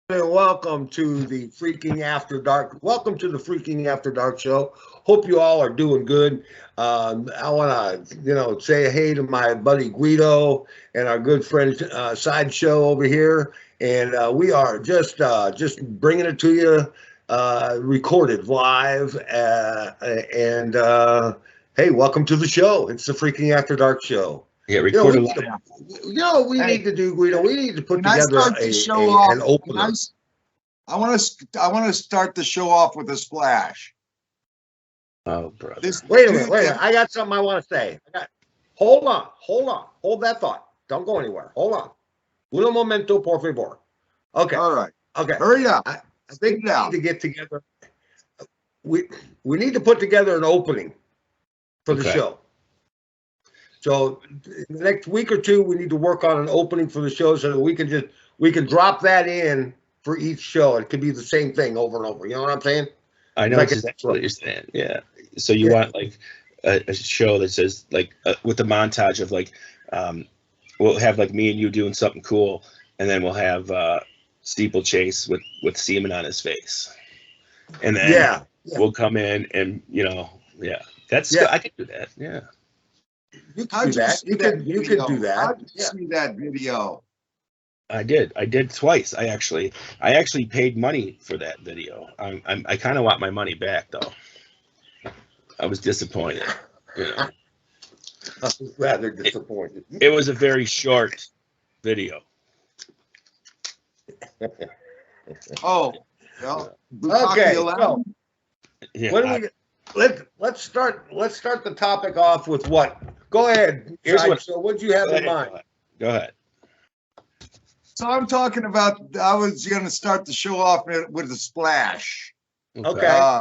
And welcome to the Freaking After Dark. Welcome to the Freaking After Dark show. Hope you all are doing good. I want to, say hey to my buddy Guido and our good friend Sideshow over here, and we are just bringing it to you, recorded live. Hey, welcome to the show. It's the Freaking After Dark show. Yeah, recorded live. We need to do, Guido. We need to put together an opener. I want to start the show off with a splash. Oh, brother. Wait a minute. I got something I want to say. Hold on. Hold that thought. Don't go anywhere. Hold on. Uno momento, por favor. Okay. All right. Okay. Hurry up. I think we need to get together. We need to put together an opening for the show. So in the next week or two, we need to work on an opening for the show so that we can drop that in for each show. It could be the same thing over and over. You know what I'm saying? I know exactly what you're saying. Yeah. So you want like a show that says like with the montage of like we'll have like me and you doing something cool, and then we'll have steeplechase with semen on his face, and then we'll come in and that's I could do that. Yeah. You can do that. You can do that. How did you see that video? I did twice. I actually paid money for that video. I kind of want my money back though. I was disappointed. I was rather disappointed. It was a very short video. Oh, well, okay. So, let's start the topic off with what? Go ahead. So what do you have in mind? Go ahead. So I'm talking about, I was going to start the show off with a splash. Okay.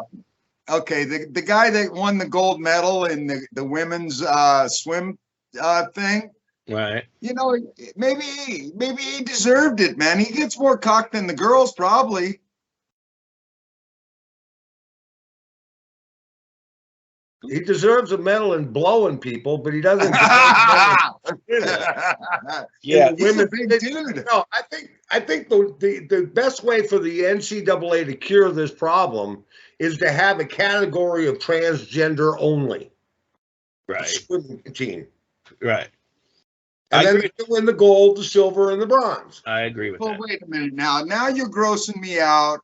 Okay. The guy that won the gold medal in the women's swim thing. Right. Maybe he deserved it, man. He gets more cock than the girls, probably. He deserves a medal in blowing people, but he doesn't. Yeah, he's a big dude. No, I think the best way for the NCAA to cure this problem is to have a category of transgender only. Right. Swimming team. Right. And then they win the gold, the silver, and the bronze. I agree with that. Well, wait a minute now. Now you're grossing me out.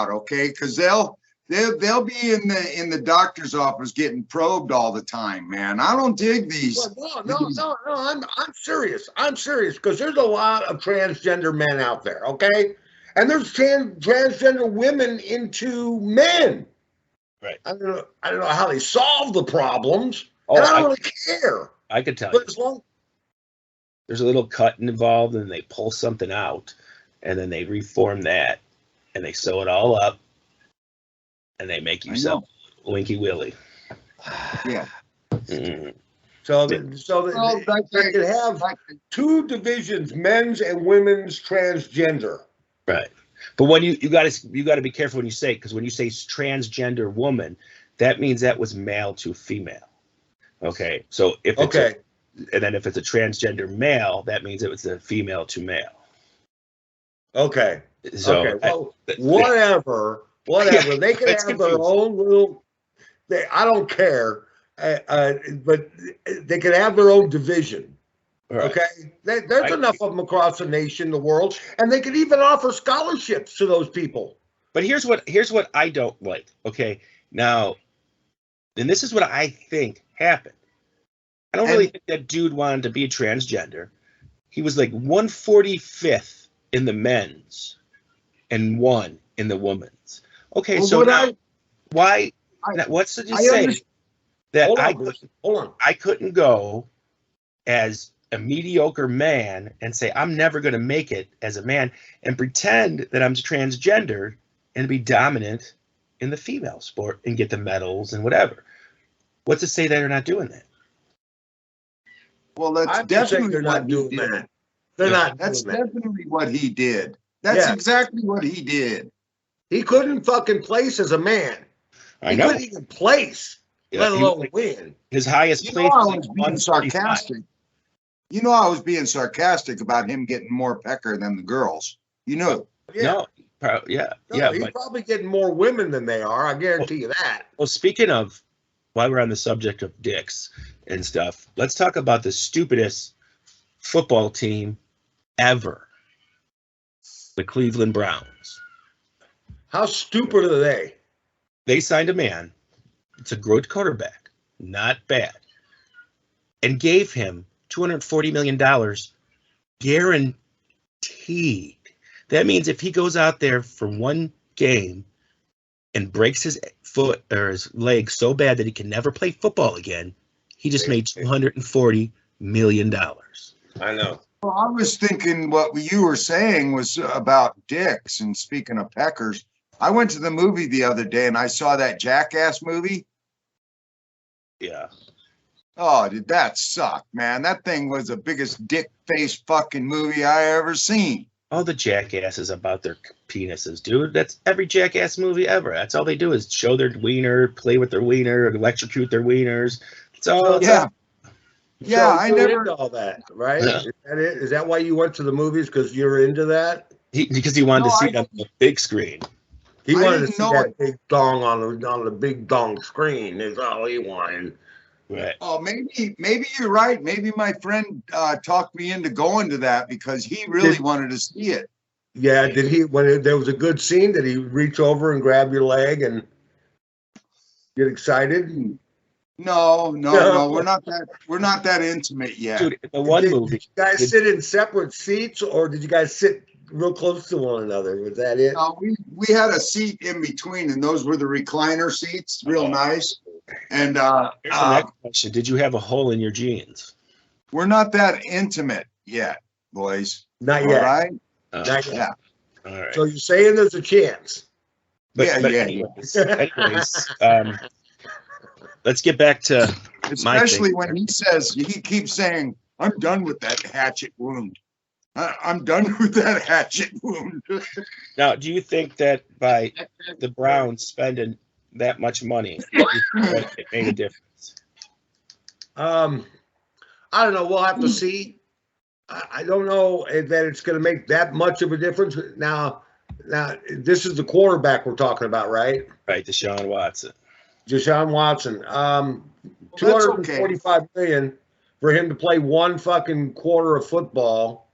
Okay? Because they'll be in the doctor's office getting probed all the time, man. I don't dig these. No. I'm serious. I'm serious because there's a lot of transgender men out there, okay? And there's transgender women into men. Right. I don't know how they solve the problems. Oh, and I don't really care. I could tell you. There's a little cut involved, and they pull something out, and then they reform that, and they sew it all up. And they make yourself Winky Willy. Yeah. Mm-hmm. So they can have two divisions: men's and women's transgender. Right. But when you got to be careful when you say, because when you say transgender woman, that means that was male to female. Okay. So if it's and then if it's a transgender male, that means it was a female to male. Okay. So well, whatever. They can have their own little. I don't care, but they can have their own division. Right. Okay, there's enough of them across the nation, the world, and they can even offer scholarships to those people. But here's what I don't like. Okay, now, and this is what I think happened. I don't really think that dude wanted to be transgender. He was like 145th in the men's and 1 in the women's. Okay, well, so now, what's to say that I couldn't go as a mediocre man and say I'm never going to make it as a man and pretend that I'm transgender and be dominant in the female sport and get the medals and whatever? What's to say they're not doing that? Well, that's definitely what he did. They're not. That's definitely what he did. That's exactly what he did. He couldn't fucking place as a man. I know. He couldn't even place, let alone win. His highest place was being sarcastic. I was being sarcastic about him getting more pecker than the girls. Yeah. No, yeah, No, yeah. he's But probably getting more women than they are. I guarantee you that. well, speaking of, while we're on the subject of dicks and stuff, let's talk about the stupidest football team ever, the Cleveland Browns. How stupid are they? They signed a man. It's a good quarterback, not bad, and gave him $240 million guaranteed. That means if he goes out there for one game and breaks his foot or his leg so bad that he can never play football again, he just made $240 million. I know. Well, I was thinking what you were saying was about dicks. And speaking of peckers, I went to the movie the other day and I saw that Jackass movie. Yeah. Oh, did that suck, man? That thing was the biggest dick face fucking movie I ever seen. All the jackasses about their penises, dude. That's every jackass movie ever. That's all they do is show their wiener, play with their wiener, electrocute their wieners. It's all. Yeah. Yeah, So I you're never. into all that, right? Yeah. Is that it? Is that why you went to the movies? Because you're into that? Because he wanted No, to see I it on the big screen. He I wanted to didn't see know that it. big dong on the big dong screen. Is all he wanted. Right. Oh, maybe you're right. Maybe my friend talked me into going to that because he really wanted to see it. Yeah, did he? When there was a good scene, did he reach over and grab your leg and get excited? No, we're not that intimate yet. Dude, in the one Did movie. you guys sit in separate seats, or did you guys sit real close to one another? Was that it? We had a seat in between, and those were the recliner seats, real nice. And Here's the next question. Did you have a hole in your jeans? we're not that intimate yet, boys. Not All yet. right? Not yet. Yeah. All right. So you're saying there's a chance? But Yeah. anyways, let's get back to Especially when he keeps saying, "I'm done with that hatchet wound. I'm done with that hatchet wound." now. Do you think that by the Browns spending that much money, it made a difference? I don't know. We'll have to see. I don't know that it's going to make that much of a difference. Now, this is the quarterback we're talking about, right? Right, Deshaun Watson. Deshaun Watson. That's $245 million for him to play one fucking quarter of football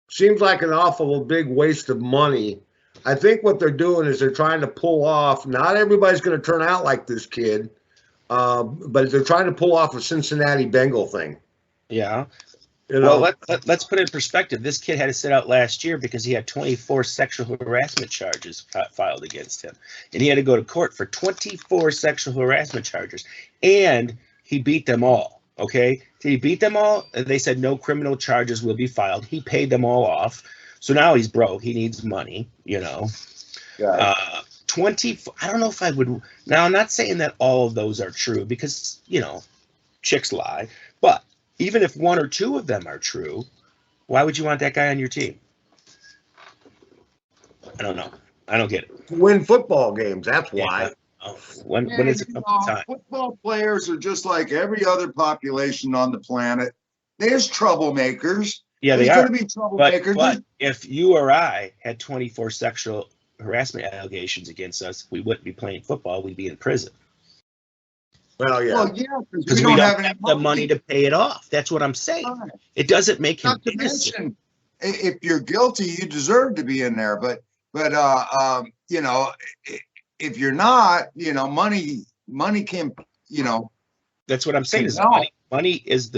seems like an awful big waste of money. I think what they're doing is they're trying to pull off. Not everybody's going to turn out like this kid, but they're trying to pull off a Cincinnati Bengal thing. Yeah. You know? Well, let's put it in perspective. This kid had to sit out last year because he had 24 sexual harassment charges filed against him. And he had to go to court for 24 sexual harassment charges. And he beat them all. Okay? Did he beat them all? They said no criminal charges will be filed. He paid them all off. So now he's broke. He needs money, you know. Yeah. 24. I don't know if I would. Now, I'm not saying that all of those are true because, you know, chicks lie. But even if one or two of them are true, why would you want that guy on your team? I don't know. I don't get it. To win football games. That's why. When is it time? Football players are just like every other population on the planet. There's troublemakers. Yeah, There's they are. going to be troublemakers. But if you or I had 24 sexual harassment allegations against us, we wouldn't be playing football. We'd be in prison. Well, yeah. Well, yeah, Because we don't have the money to pay it off. That's what I'm saying. Right. It doesn't make him Not to innocent. mention, if you're guilty, you deserve to be in there. But you know, if you're not, you know, money can, you know. That's what I'm saying. Is No. money is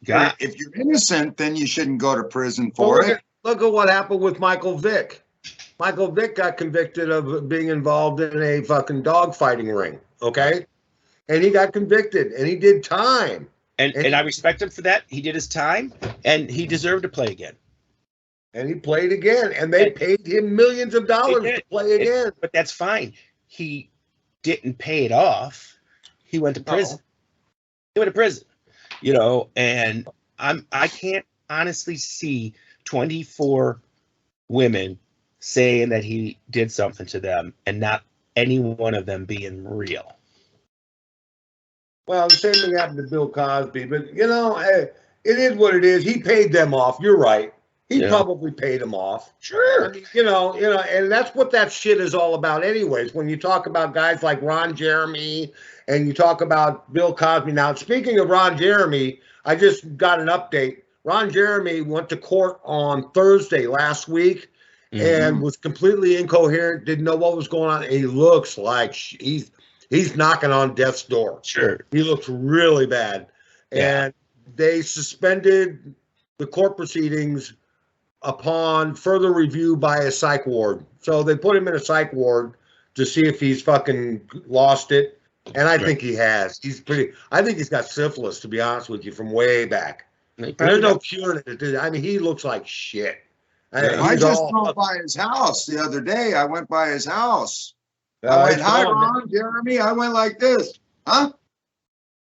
God. If you're innocent, then you shouldn't go to prison for it. Look at what happened with Michael Vick. Michael Vick got convicted of being involved in a fucking dog fighting ring. Okay. And he got convicted and he did time. And I respect him for that. He did his time and he deserved to play again. And he played again. And they paid him millions of dollars to play again. But that's fine. He didn't pay it off. He went to prison. He went to prison. You know, and I can't honestly see 24 women saying that he did something to them and not any one of them being real. Well, the same thing happened to Bill Cosby, but you know, it is what it is. He paid them off. You're right. He probably paid him off. Sure. I mean, and that's what that shit is all about anyways. When you talk about guys like Ron Jeremy and you talk about Bill Cosby. Now, speaking of Ron Jeremy, I just got an update. Ron Jeremy went to court on Thursday last week and was completely incoherent, didn't know what was going on. He looks like he's knocking on death's door. Sure. He looks really bad. Yeah. And they suspended the court proceedings upon further review by a psych ward. So they put him in a psych ward to see if he's fucking lost it. And I think he has. I think he's got syphilis, to be honest with you, from way back. There's no curing it. I mean, he looks like shit. I just drove by his house the other day. I went by his house. I went, hi, Ron, Jeremy. I went like this. Huh?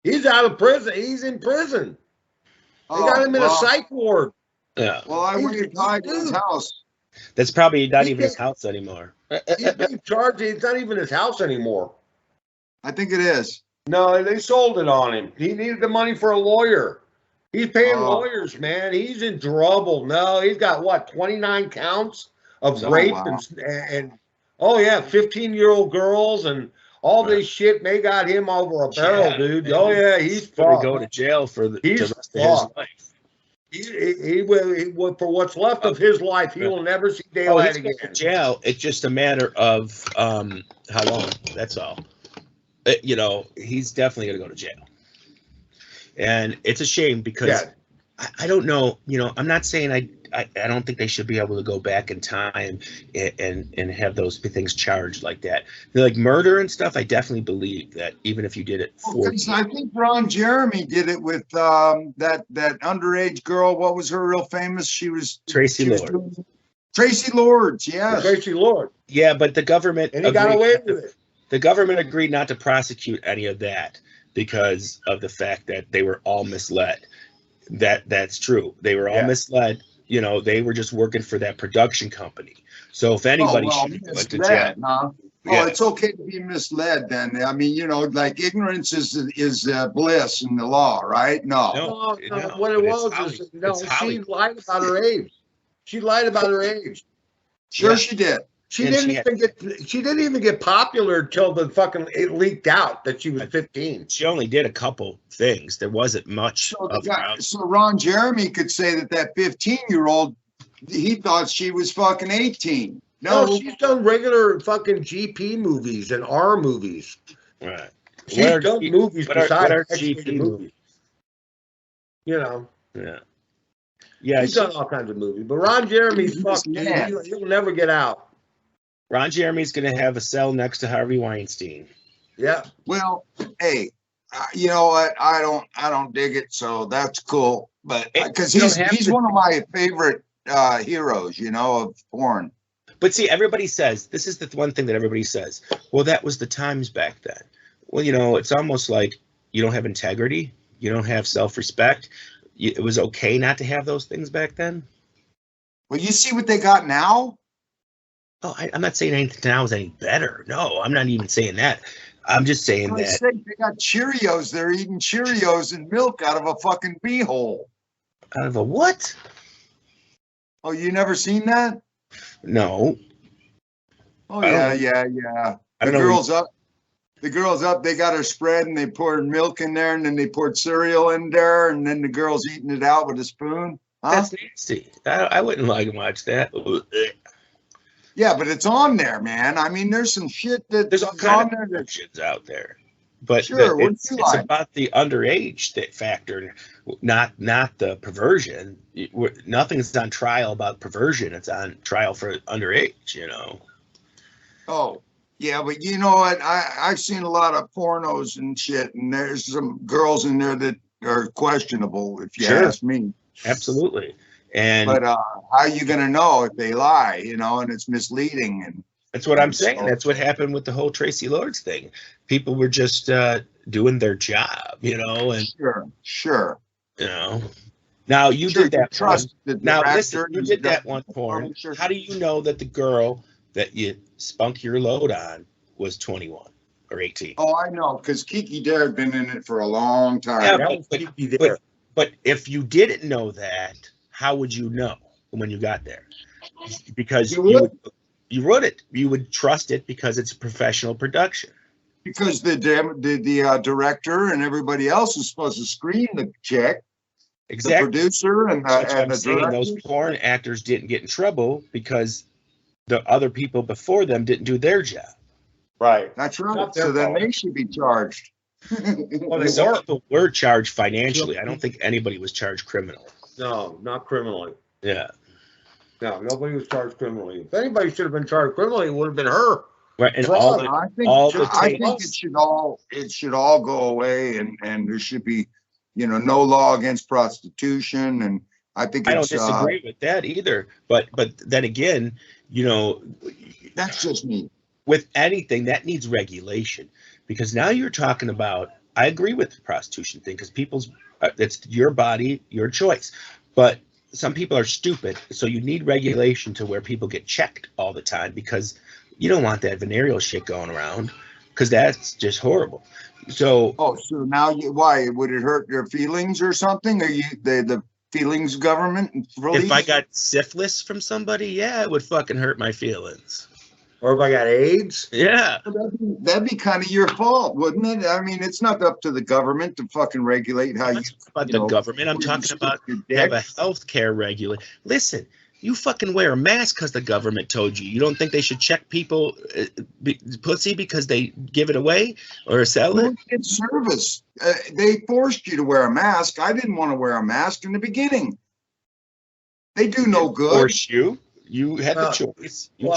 He's out of prison. He's in prison. They got him in a psych ward. Yeah. Well, I went by his house. That's probably not even his house anymore. He's being charged. It's not even his house anymore. I think it is. No, they sold it on him. He needed the money for a lawyer. He's paying lawyers, man. He's in trouble. No, he's got what, 29 counts of rape and 15-year-old girls and all this shit. They got him over a barrel, dude. Oh yeah, he's going to go to jail for the rest of his life. He will, for what's left of his life, he will never see daylight again. Jail. It's just a matter of how long. That's all. He's definitely going to go to jail. And it's a shame because I don't know. I'm not saying I don't think they should be able to go back in time and have those things charged like that. Like murder and stuff, I definitely believe that even if you did it I think Ron Jeremy did it with that underage girl. What was her real famous? She was Tracy Lord. Tracy Lords, yes. Tracy Lord. Yeah, but the government and he got away with it. The government agreed not to prosecute any of that because of the fact that they were all misled. That's true. They were all misled. They were just working for that production company. So if anybody should have went to jail. Well, it's okay to be misled then. I mean, like ignorance is bliss in the law, right? No. What it was is she lied about her age. She lied about her age. Sure, she did. She didn't even get popular until it leaked out that she was 15. She only did a couple things. There wasn't much. So Ron Jeremy could say that 15-year-old, he thought she was fucking 18. No, she's done regular fucking GP movies and R movies. Right. She's done movies besides GP movies. Yeah. Yeah. She's done all kinds of movies. But Ron Jeremy's fucking, he'll never get out. Ron Jeremy's going to have a cell next to Harvey Weinstein. Yeah. Well, hey, you know what? I don't dig it, so that's cool. But because he's one of my favorite heroes, of porn. But see, everybody says, this is the one thing that everybody says, well, that was the times back then. Well, it's almost like you don't have integrity. You don't have self-respect. It was okay not to have those things back then. Well, you see what they got now? Oh, I'm not saying anything now is any better. No, I'm not even saying that. I'm just saying that. They got Cheerios. They're eating Cheerios and milk out of a fucking beehole. Out of a what? Oh, you never seen that? No. Oh, yeah. The girl's up. They got her spread and they poured milk in there and then they poured cereal in there and then the girl's eating it out with a spoon. Huh? That's nasty. I wouldn't like to watch that. Yeah, but it's on there, man. I mean, there's some shit there's all kinds of versions out there. But sure, it's about the underage factor, not the perversion. Nothing's on trial about perversion. It's on trial for underage, Oh, yeah, but you know what? I've seen a lot of pornos and shit, and there's some girls in there that are questionable, if you ask me. Absolutely. But how are you going to know if they lie, and it's misleading? And that's what I'm saying. That's what happened with the whole Tracy Lords thing. People were just doing their job, and sure. Now you did that trust. Now listen, you did that one porn. How do you know that the girl that you spunk your load on was 21 or 18? Oh, I know, because Kiki Dare had been in it for a long time. Yeah, but if you didn't know that, how would you know? when you got there, because you would trust it because it's a professional production. Because the director and everybody else is supposed to screen the chick. Exactly. The producer and the director. Those porn actors didn't get in trouble because the other people before them didn't do their job. Right. That's right. So then they should be charged. Well, some people were charged financially. I don't think anybody was charged criminally. No, not criminally. Yeah. No, nobody was charged criminally. If anybody should have been charged criminally, it would have been her. Right, and I think it should all go away, and there should be, no law against prostitution, and I think I don't disagree with that either. But then again, that's just me. With anything that needs regulation, because now you're talking about. I agree with the prostitution thing because it's your body, your choice, but some people are stupid, so you need regulation to where people get checked all the time because you don't want that venereal shit going around because that's just horrible. So so now why would it hurt your feelings or something? Are you the feelings government release? If I got syphilis from somebody, yeah, it would fucking hurt my feelings. Or if I got AIDS? Yeah. That'd be kind of your fault, wouldn't it? I mean, it's not up to the government to fucking regulate how you. About the government, I'm talking about have a healthcare regulation. Listen, you fucking wear a mask because the government told you. You don't think they should check people pussy because they give it away or sell it? It's service. They forced you to wear a mask. I didn't want to wear a mask in the beginning. They do no good. Force you. You had the choice. There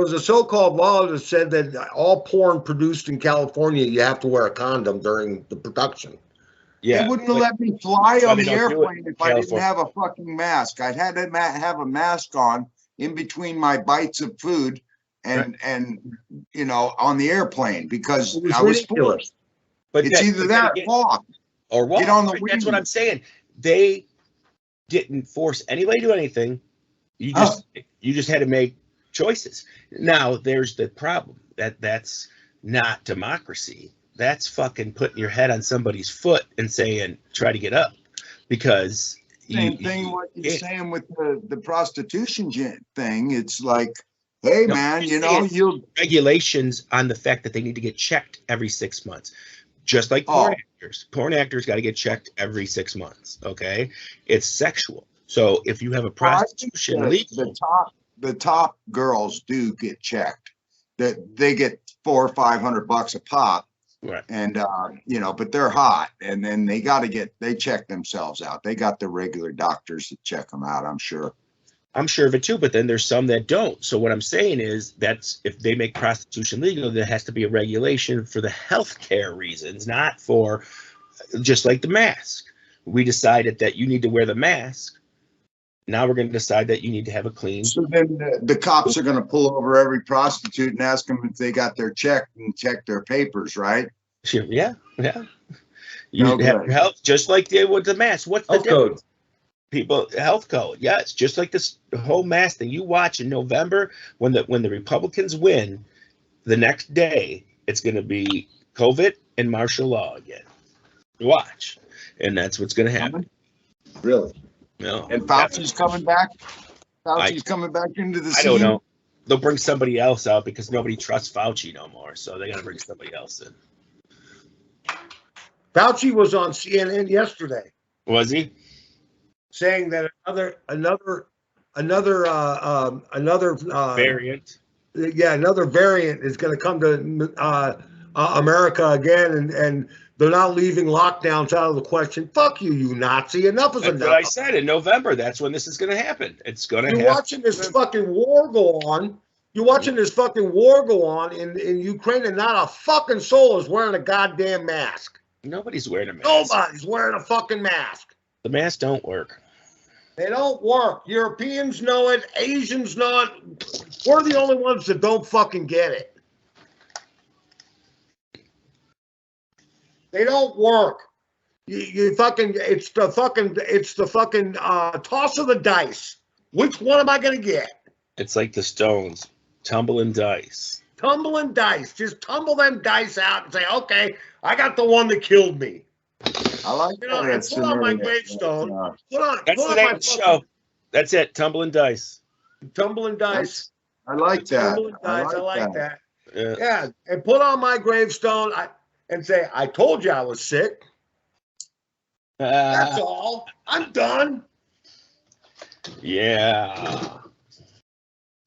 was a so-called law that said that all porn produced in California, you have to wear a condom during the production. Yeah, they wouldn't let me fly on the airplane if I didn't have a fucking mask. I'd had to have a mask on in between my bites of food and on the airplane because I was forced. But it's either that or walk. Get on the wing. That's what I'm saying. They didn't force anybody to do anything. You just had to make choices. Now there's the problem that's not democracy. That's fucking putting your head on somebody's foot and saying try to get up because same thing what you're saying with the prostitution thing. It's like, hey man, you regulations on the fact that they need to get checked every 6 months. Just like porn actors. Porn actors got to get checked every 6 months. Okay, it's sexual. So if you have a prostitution legal, the top girls do get checked. That they get $400 or $500 a pop, right? And but they're hot, and then they check themselves out. They got the regular doctors that check them out. I'm sure of it too, but then there's some that don't. So what I'm saying is that's if they make prostitution legal, there has to be a regulation for the healthcare reasons, not for just like the mask. We decided that you need to wear the mask. Now we're going to decide that you need to have a clean. So then the cops are going to pull over every prostitute and ask them if they got their check and check their papers, right? Sure. Yeah. You have your health just like they would the mask. What's the health code? People health code. Yeah, it's just like this whole mask thing. You watch in November when the Republicans win, the next day it's going to be COVID and martial law again. Watch, and that's what's going to happen. Really? No. And Fauci's coming back. Fauci's coming back into the scene. I don't know. They'll bring somebody else out because nobody trusts Fauci no more, so they got to bring somebody else in. Fauci was on CNN yesterday. Was he? Saying that another variant. Yeah, another variant is going to come to America again, and they're not leaving lockdowns out of the question. Fuck you, you Nazi! Enough is enough. That's what I said in November. That's when this is going to happen. It's going to happen. You're watching this fucking war go on. You're watching this fucking war go on in Ukraine, and not a fucking soul is wearing a goddamn mask. Nobody's wearing a mask. Nobody's wearing a fucking mask. The masks don't work. They don't work. Europeans know it. Asians know it. We're the only ones that don't fucking get it. They don't work. You fucking. It's the fucking toss of the dice. Which one am I gonna get? It's like the Stones, tumbling dice. Tumbling dice. Just tumble them dice out and say, okay, I got the one that killed me. I like that. And put on my gravestone. That's the name of the show. That's it. Tumbling Dice. Tumbling Dice. I like that. Tumbling Dice. I like that. Yeah. And put on my gravestone and say, I told you I was sick. That's all. I'm done. Yeah.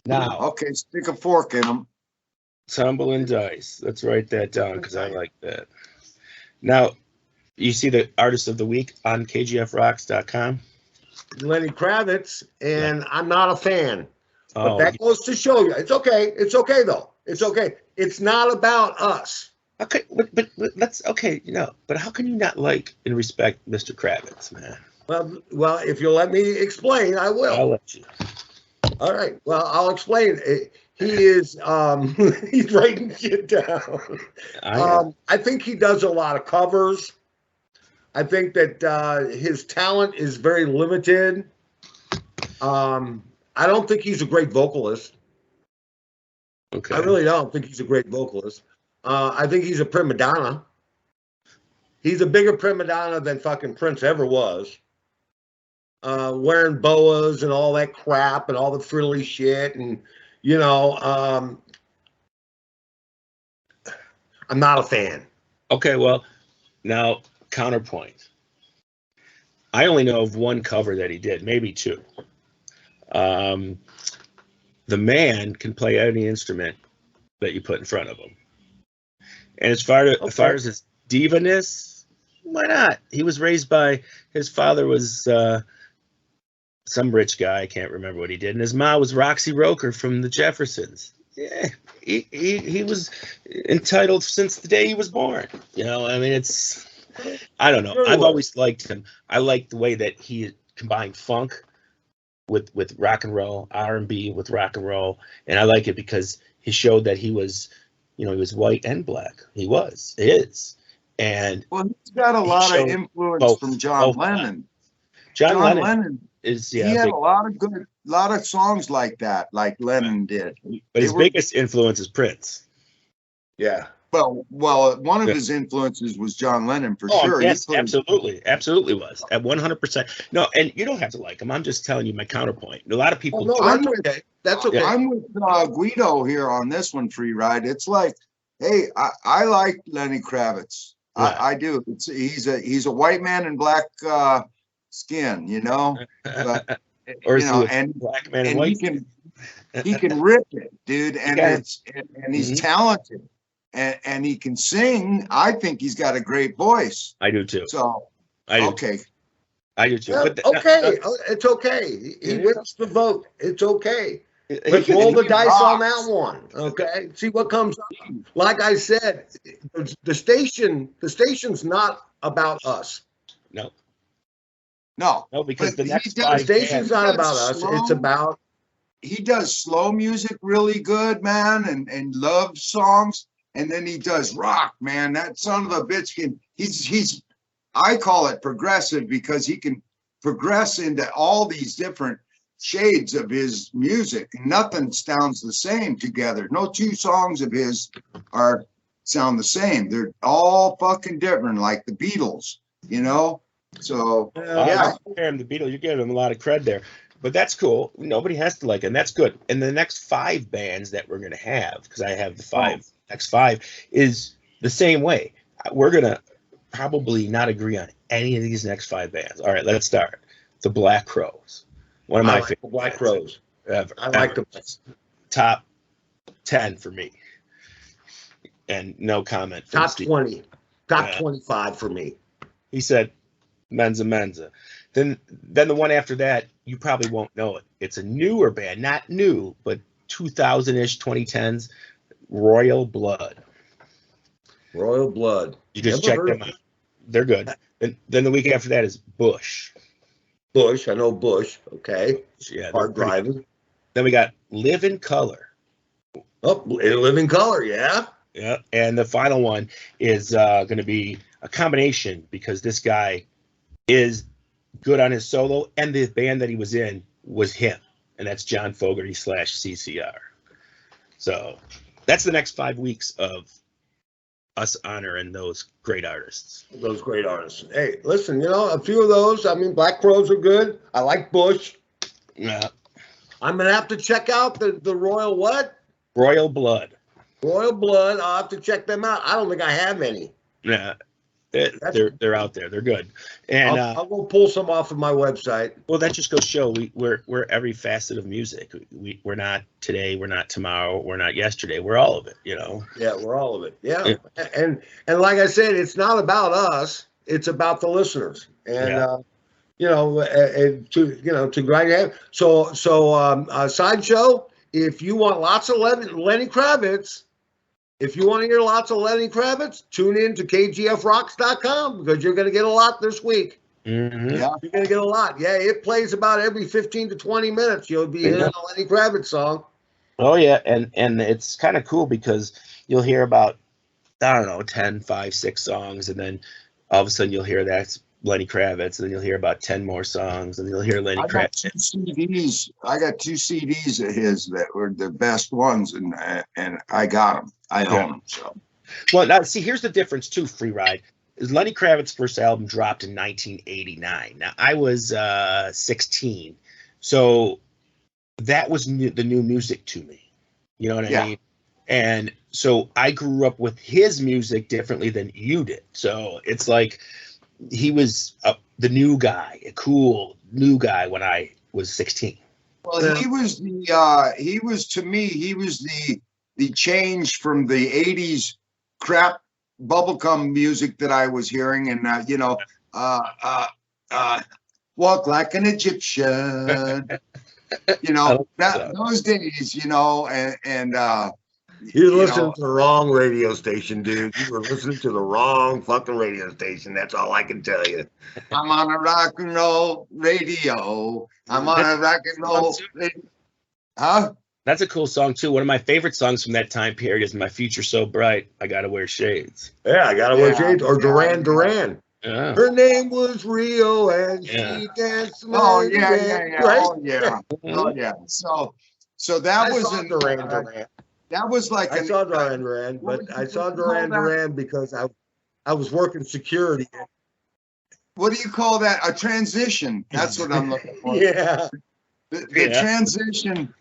Now. Okay, stick a fork in them. Tumbling Dice. Let's write that down because I like that. Now, you see the artist of the week on kgfrocks.com? Lenny Kravitz, and I'm not a fan. Oh, but that goes to show you. It's okay. It's okay, though. It's okay. It's not about us. Okay, but let's, okay, but how can you not like and respect Mr. Kravitz, man? Well, if you'll let me explain, I will. I'll let you. All right. Well, I'll explain. He is, he's writing shit down. I think he does a lot of covers. I think that his talent is very limited. I don't think he's a great vocalist. Okay. I really don't think he's a great vocalist. I think he's a prima donna. He's a bigger prima donna than fucking Prince ever was. Wearing boas and all that crap and all the frilly shit. And, I'm not a fan. Okay, well, now counterpoint. I only know of one cover that he did, maybe two. The man can play any instrument that you put in front of him. And as far as his divaness, why not? He was raised by, his father was some rich guy, I can't remember what he did, and his mom was Roxy Roker from the Jeffersons. Yeah, he was entitled since the day he was born. It's, I don't know. I've always liked him. I like the way that he combined funk with rock and roll, R&B with rock and roll, and I like it because he showed that he was, he was white and black. He is, and he's got a lot of influence from John Lennon. John Lennon is, he had a lot of songs like that, like Lennon did. But his biggest influence is Prince. Yeah. Well, one of his influences was John Lennon for sure. Yes, absolutely was at 100%. No, and you don't have to like him. I'm just telling you my counterpoint. A lot of people. That's okay. I'm with Guido here on this one, Free Ride. It's like, hey, I like Lenny Kravitz. Yeah. I do. He's a white man in black skin, but, or and black man and white. He can rip it, dude, and he's talented. And he can sing. I think he's got a great voice. I do too. So, okay. I do too. But it's okay. He wins the vote. It's okay. Let's roll the dice on that one. Okay. See what comes up. Like I said, the station's not about us. No, because the station's not about us. It's about. He does slow music really good, man, and love songs. And then he does rock, man. That son of a bitch he's I call it progressive because he can progress into all these different shades of his music. Nothing sounds the same together. No two songs of his sound the same. They're all fucking different, like the Beatles, So yeah, the Beatles, you're giving them a lot of cred there. But that's cool. Nobody has to like it, and that's good. And the next 5 bands that we're going to have, because I have the next 5, is the same way. We're going to probably not agree on any of these next 5 bands. All right, let's start. The Black Crowes. One of my favorite Black Crowes. Ever. I like them. Top 10 for me. And no comment. Top 20. Top 25 for me. He said Menza. Then the one after that, you probably won't know it. It's a newer band, not new, but 2000-ish, 2010s, Royal Blood. Royal Blood. You just check them out. They're good. Then the week after that is Bush. Bush, I know Bush. Okay. Yeah. Hard driving. Then we got Live in Color. Oh, Live in Color, yeah. Yeah. And the final one is going to be a combination because this guy is good on his solo, and the band that he was in was him, and that's John Fogerty / CCR. So that's the next 5 weeks of us honoring those great artists. Those great artists. Hey, listen, a few of those. I mean, Black Crowes are good. I like Bush. Yeah. I'm gonna have to check out the Royal what? Royal Blood. Royal Blood. I'll have to check them out. I don't think I have any. Yeah. They're out there. They're good. And I'll go pull some off of my website. Well, that just goes to show we're every facet of music. We're not today. We're not tomorrow. We're not yesterday. We're all of it. Yeah, we're all of it. Yeah. And like I said, it's not about us. It's about the listeners. And to grind your head. So Sideshow. If you want lots of Lenny Kravitz. If you want to hear lots of Lenny Kravitz, tune in to kgfrocks.com because you're going to get a lot this week. Mm-hmm. Yeah, you're going to get a lot. Yeah, it plays about every 15 to 20 minutes. You'll be hearing a Lenny Kravitz song. Oh, yeah, and it's kind of cool because you'll hear about, 10, 5, 6 songs, and then all of a sudden you'll hear that's Lenny Kravitz, and then you'll hear about 10 more songs, and you'll hear Lenny Kravitz. I got 2 CDs of his that were the best ones, and I got them. I own them. So. Well, now see, here's the difference too. Free Ride is Lenny Kravitz's first album dropped in 1989. Now I was 16, so that was the new music to me. You know what I mean? And so I grew up with his music differently than you did. So it's like he was the new guy, a cool new guy when I was 16. Well, he was the change from the 80s crap bubblegum music that I was hearing, and walk like an Egyptian, those days, and you're listening to the wrong radio station, dude. You were listening to the wrong fucking radio station. That's all I can tell you. I'm on a rock and roll radio. I'm on a rock and roll radio. Huh? That's a cool song too. One of my favorite songs from that time period is "My Future So Bright." I gotta wear shades. Yeah, I gotta wear shades. Or Duran Duran. Yeah. Her name was Rio, and she danced. Oh yeah. Right? Oh yeah. So that was Duran Duran. That was like I saw Duran Duran, but I saw Duran Duran because I was working security. What do you call that? A transition. That's what I'm looking for. Yeah. The transition.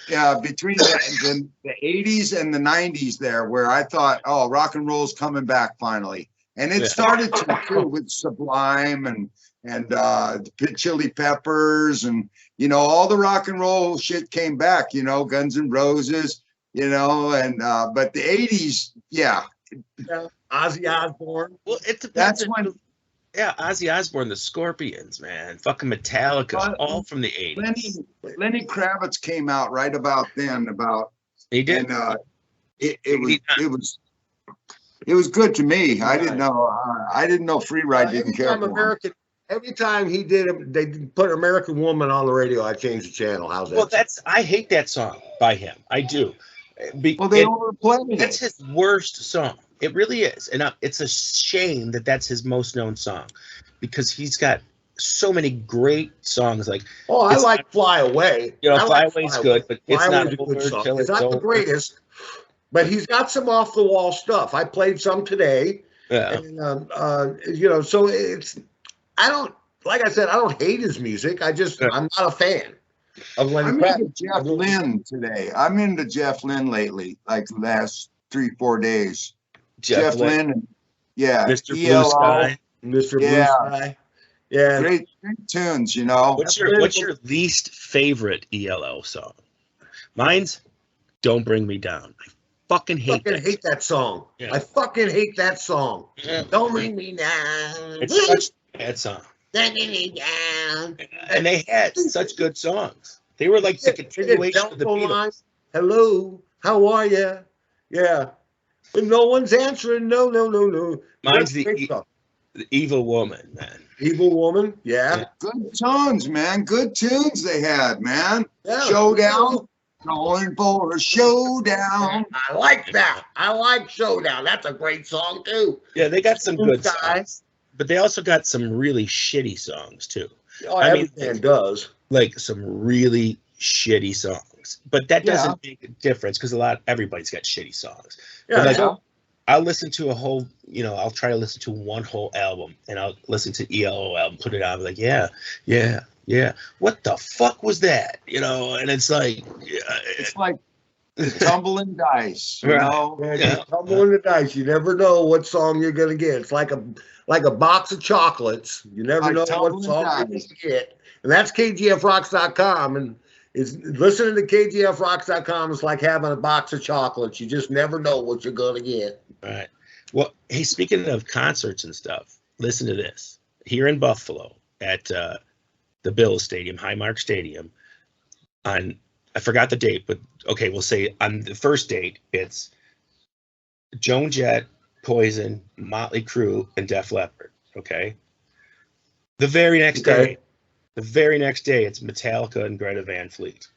Yeah, between the 80s and the 90s there, where I thought, oh, rock and roll's coming back finally. And it started to too with Sublime and the Chili Peppers and, all the rock and roll shit came back, Guns N' Roses, and but the 80s, Ozzy Osbourne. Well, that's when. Yeah, Ozzy Osbourne, the Scorpions, man, fucking Metallica, all from the 80s. Lenny Kravitz came out right about then. He did. And it was good to me. I didn't know Free Ride didn't care for him. Every time he did, they put American Woman on the radio. I changed the channel. How's that? Well, I hate that song by him. I do. Well, they overplayed it. That's his worst song. It really is. And it's a shame that that's his most known song because he's got so many great songs. Like, I like Fly Away. Fly Away's good, but it's not a good song. It's not the greatest, but he's got some off the wall stuff. I played some today. Yeah. And, so I don't hate his music. I'm not a fan of Lenny Kravitz. I'm into Jeff Lynne today. I'm into Jeff Lynne lately, like the last 3-4 days. Jeff Lynne, Mr. Blue Sky, Mr. Blue Sky, great tunes. What's your least favorite ELO song? Mine's "Don't Bring Me Down." I fucking hate that song. Yeah. I fucking hate that song. Yeah. Don't bring me down. It's such a bad song. Don't bring me down. And they had such good songs. They were like the continuation of the Beatles. Hello, how are you? Yeah. No one's answering. No. Mine's the Evil Woman, man. Evil Woman, yeah. Good songs, man. Good tunes they had, man. Yeah. Showdown. Going for a showdown. I like that. I like Showdown. That's a great song, too. Yeah, they got some good songs. But they also got some really shitty songs, too. Every band does. Like some really shitty songs. But that doesn't make a difference because everybody's got shitty songs. Yeah, I'll listen to a whole, I'll try to listen to one whole album, and I'll listen to ELO album, put it on, like, yeah. What the fuck was that? And it's like Tumbling Dice, Yeah, tumbling the dice. You never know what song you're gonna get. It's like a box of chocolates. You never know what song you're gonna get. And that's KGFRocks.com. And listening to KGFRocks.com is like having a box of chocolates. You just never know what you're gonna get. All right. Well, hey, speaking of concerts and stuff, listen to this. Here in Buffalo at the Bills Stadium, Highmark Stadium, I forgot the date, but okay, we'll say on the first date, it's Joan Jett, Poison, Motley Crue, and Def Leppard. Okay. The very next day, it's Metallica and Greta Van Fleet.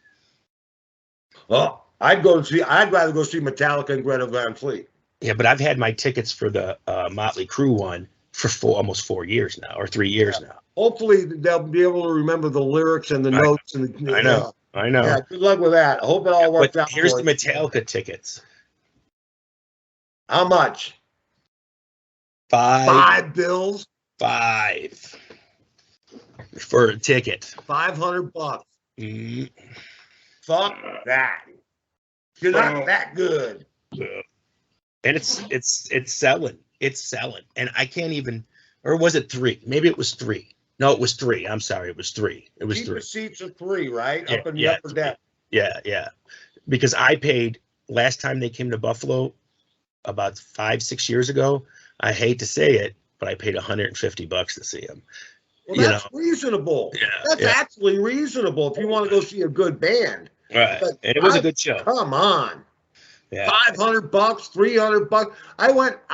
Well, I'd rather go see Metallica and Greta Van Fleet. Yeah, but I've had my tickets for the Motley Crue one for almost 4 years now, or 3 years now. Hopefully they'll be able to remember the lyrics and the notes. I know. Yeah, good luck with that. I hope it all works out. Here's the Metallica tickets. How much? $5 bills. $5 for a ticket. $500. Mm-hmm. Fuck that. You're not that good. And it's selling. It's selling. And I can't even, or was it 3? Maybe it was 3. No, it was 3. I'm sorry, it was 3. It was 3. Seats are 3, right? Yeah, up in the upper deck. Yeah. Because I paid last time they came to Buffalo about 5-6 years ago. I hate to say it, but I paid $150 to see him. Well, that's reasonable. Yeah, that's actually reasonable if you want to go see a good band. Right, but and it was a good show. Come on. Yeah. $500, $300. I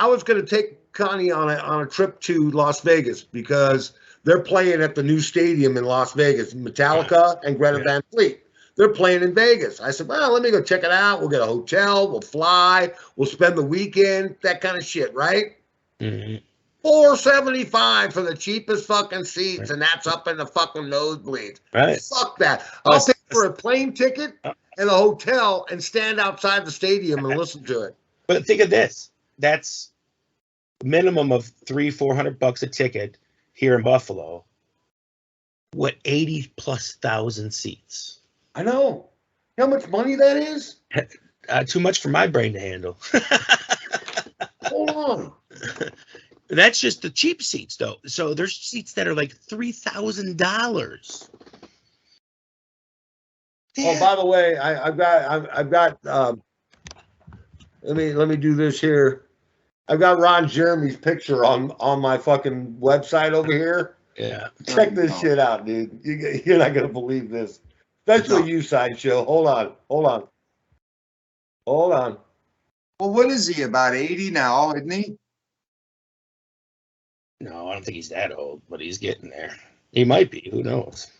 was going to take Connie on a trip to Las Vegas because they're playing at the new stadium in Las Vegas, Metallica and Greta Van Fleet. They're playing in Vegas. I said, well, let me go check it out. We'll get a hotel. We'll fly. We'll spend the weekend, that kind of shit, right? Mm-hmm. $475 for the cheapest fucking seats, and that's up in the fucking nosebleeds. Right. Fuck that. I'll pay for a plane ticket and a hotel and stand outside the stadium and listen to it. But think of this. That's minimum of $300-$400 a ticket here in Buffalo. What, 80,000+ seats? I know. You know how much money that is? Too much for my brain to handle. Hold on. That's just the cheap seats, though. So there's seats that are like $3,000. Oh, by the way, I've got. Let me do this here. I've got Ron Jeremy's picture on my fucking website over here. Yeah. Check this shit out, dude. You're not gonna believe this. Especially you, Sideshow. Hold on. Well, what is he, about 80 now, isn't he? No, I don't think he's that old, but he's getting there. He might be. Who knows?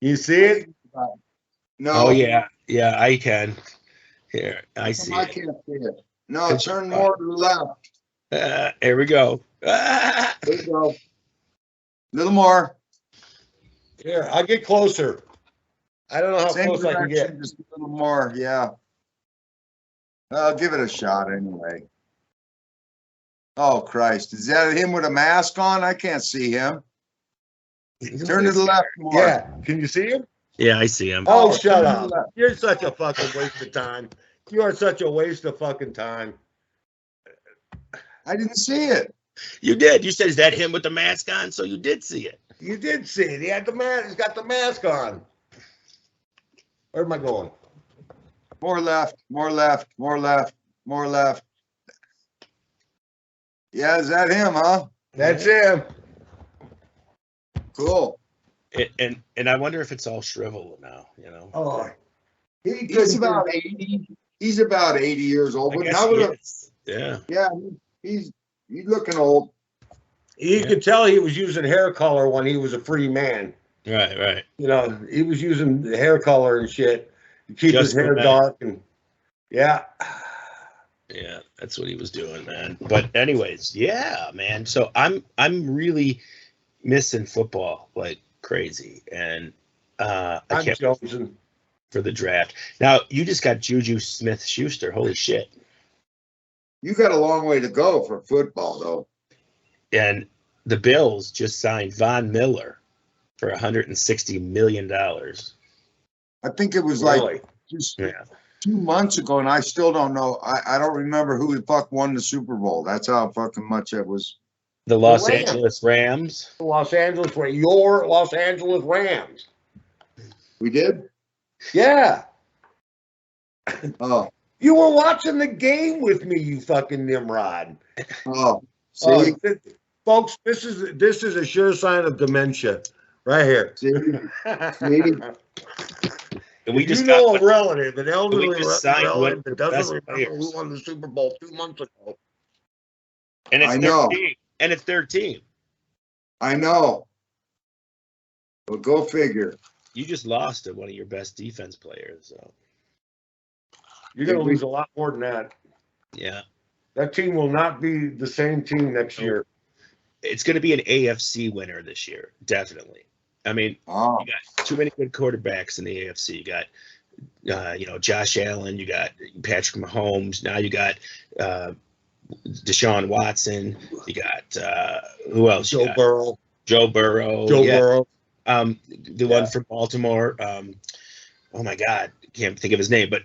You see it? No. Oh, yeah. Yeah, I can. Here, I see I it. can't see it. No, turn more to the left. Here we go. There you go. A little more. Here, I'll get closer. I don't know how close I can get. Just a little more, yeah. I'll give it a shot anyway. Oh, Christ. Is that him with a mask on? I can't see him. Turn to the left more. Yeah. Can you see him? Yeah, I see him. Oh, shut up. You're such a fucking waste of time. You are such a waste of fucking time. I didn't see it. You did. You said, is that him with the mask on? So you did see it. You did see it. He had the mask. He's got the mask on. Where am I going? More left, more left, more left, more left. Yeah, is that him, huh? That's him. Cool. And I wonder if it's all shriveled now, you know. Oh, he's about 80. He's about 80 years old. But now yeah, he's looking old. You could tell he was using hair color when he was a free man. Right. You know, he was using hair color and shit to keep his hair dark and yeah. Yeah, that's what he was doing, man. But anyways, yeah, man. So I'm really missing football like crazy, and I can't. for the draft. Now, you just got Juju Smith-Schuster. Holy shit. You got a long way to go for football, though. And the Bills just signed Von Miller for $160 million. I think it was like just 2 months ago, and I still don't know. I don't remember who the fuck won the Super Bowl. That's how fucking much it was. The Los Angeles Rams. Your Los Angeles Rams. We did? Yeah. Oh. You were watching the game with me, you fucking Nimrod. Oh. See? Folks, this is a sure sign of dementia. Right here. See? And we just a relative, an elderly relative that doesn't remember players. who won the Super Bowl 2 months ago. And it's their team. And it's their team. I know. Well, go figure. You just lost to one of your best defense players. So. You're going to lose a lot more than that. Yeah. That team will not be the same team next year. It's going to be an AFC winner this year, definitely. I mean, you got too many good quarterbacks in the AFC. You got, Josh Allen. You got Patrick Mahomes. Now you got Deshaun Watson. You got who else? Joe Burrow. Joe Burrow. The one from Baltimore. Oh my God, can't think of his name. But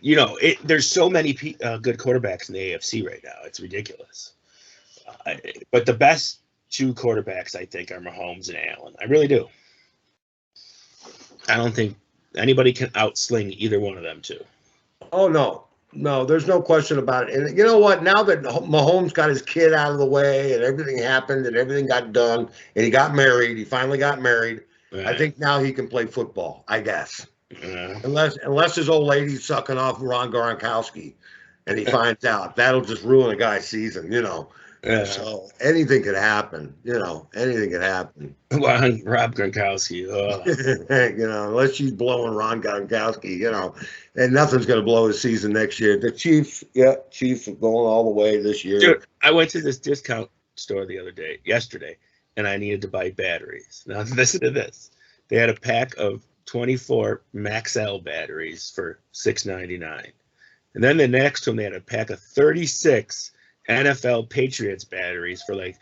there's so many good quarterbacks in the AFC right now. It's ridiculous. But the best two quarterbacks, I think, are Mahomes and Allen. I really do. I don't think anybody can outsling either one of them two. Oh, no, there's no question about it. And you know what? Now that Mahomes got his kid out of the way and everything happened and everything got done and he got married, he finally got married. Right. I think now he can play football, I guess. Unless his old lady's sucking off Ron Gronkowski and he finds out. That'll just ruin a guy's season, So anything could happen, anything could happen. Rob Gronkowski, unless she's blowing Ron Gronkowski, and nothing's going to blow his season next year. The Chiefs are going all the way this year. Dude, I went to this discount store yesterday, and I needed to buy batteries. Now listen to this. They had a pack of 24 Max-L batteries for $6.99. And then the next one, they had a pack of 36 NFL Patriots batteries for like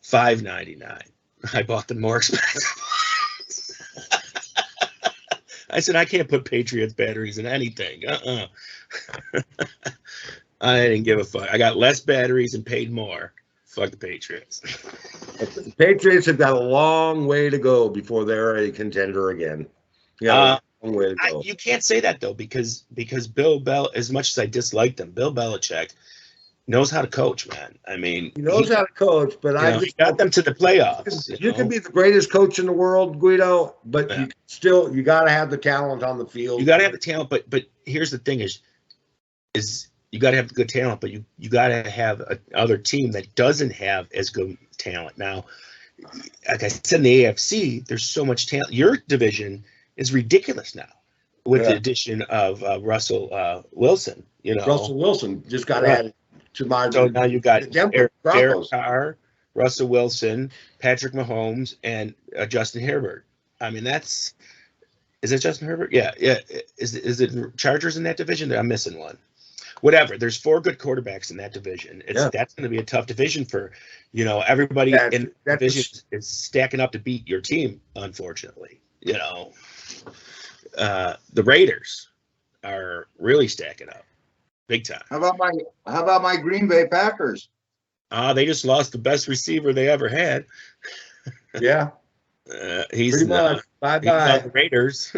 $5.99. I bought the more expensive ones. I said, I can't put Patriots batteries in anything. I didn't give a fuck. I got less batteries and paid more. Fuck the Patriots. The Patriots have got a long way to go before they're a contender again. Yeah, long way to go. You can't say that though, because Bill Bell, as much as I dislike them, Bill Belichick knows how to coach, man. I mean, he knows how to coach, but he got them to the playoffs. You can be the greatest coach in the world, Guido, but you got to have the talent on the field. You got to have the talent, but here's the thing: is you got to have the good talent, but you got to have another team that doesn't have as good talent. Now, like I said, in the AFC, there's so much talent. Your division is ridiculous now with the addition of Russell Wilson. Russell Wilson just got added. So now you got Derek Carr, Russell Wilson, Patrick Mahomes, and Justin Herbert. I mean, is it Justin Herbert? Yeah. Is it Chargers in that division? I'm missing one. Whatever. There's 4 good quarterbacks in that division. That's going to be a tough division for, everybody in the division is stacking up to beat your team. Unfortunately, the Raiders are really stacking up. Big time. How about my Green Bay Packers? They just lost the best receiver they ever had. Yeah. He's bye bye. The Raiders.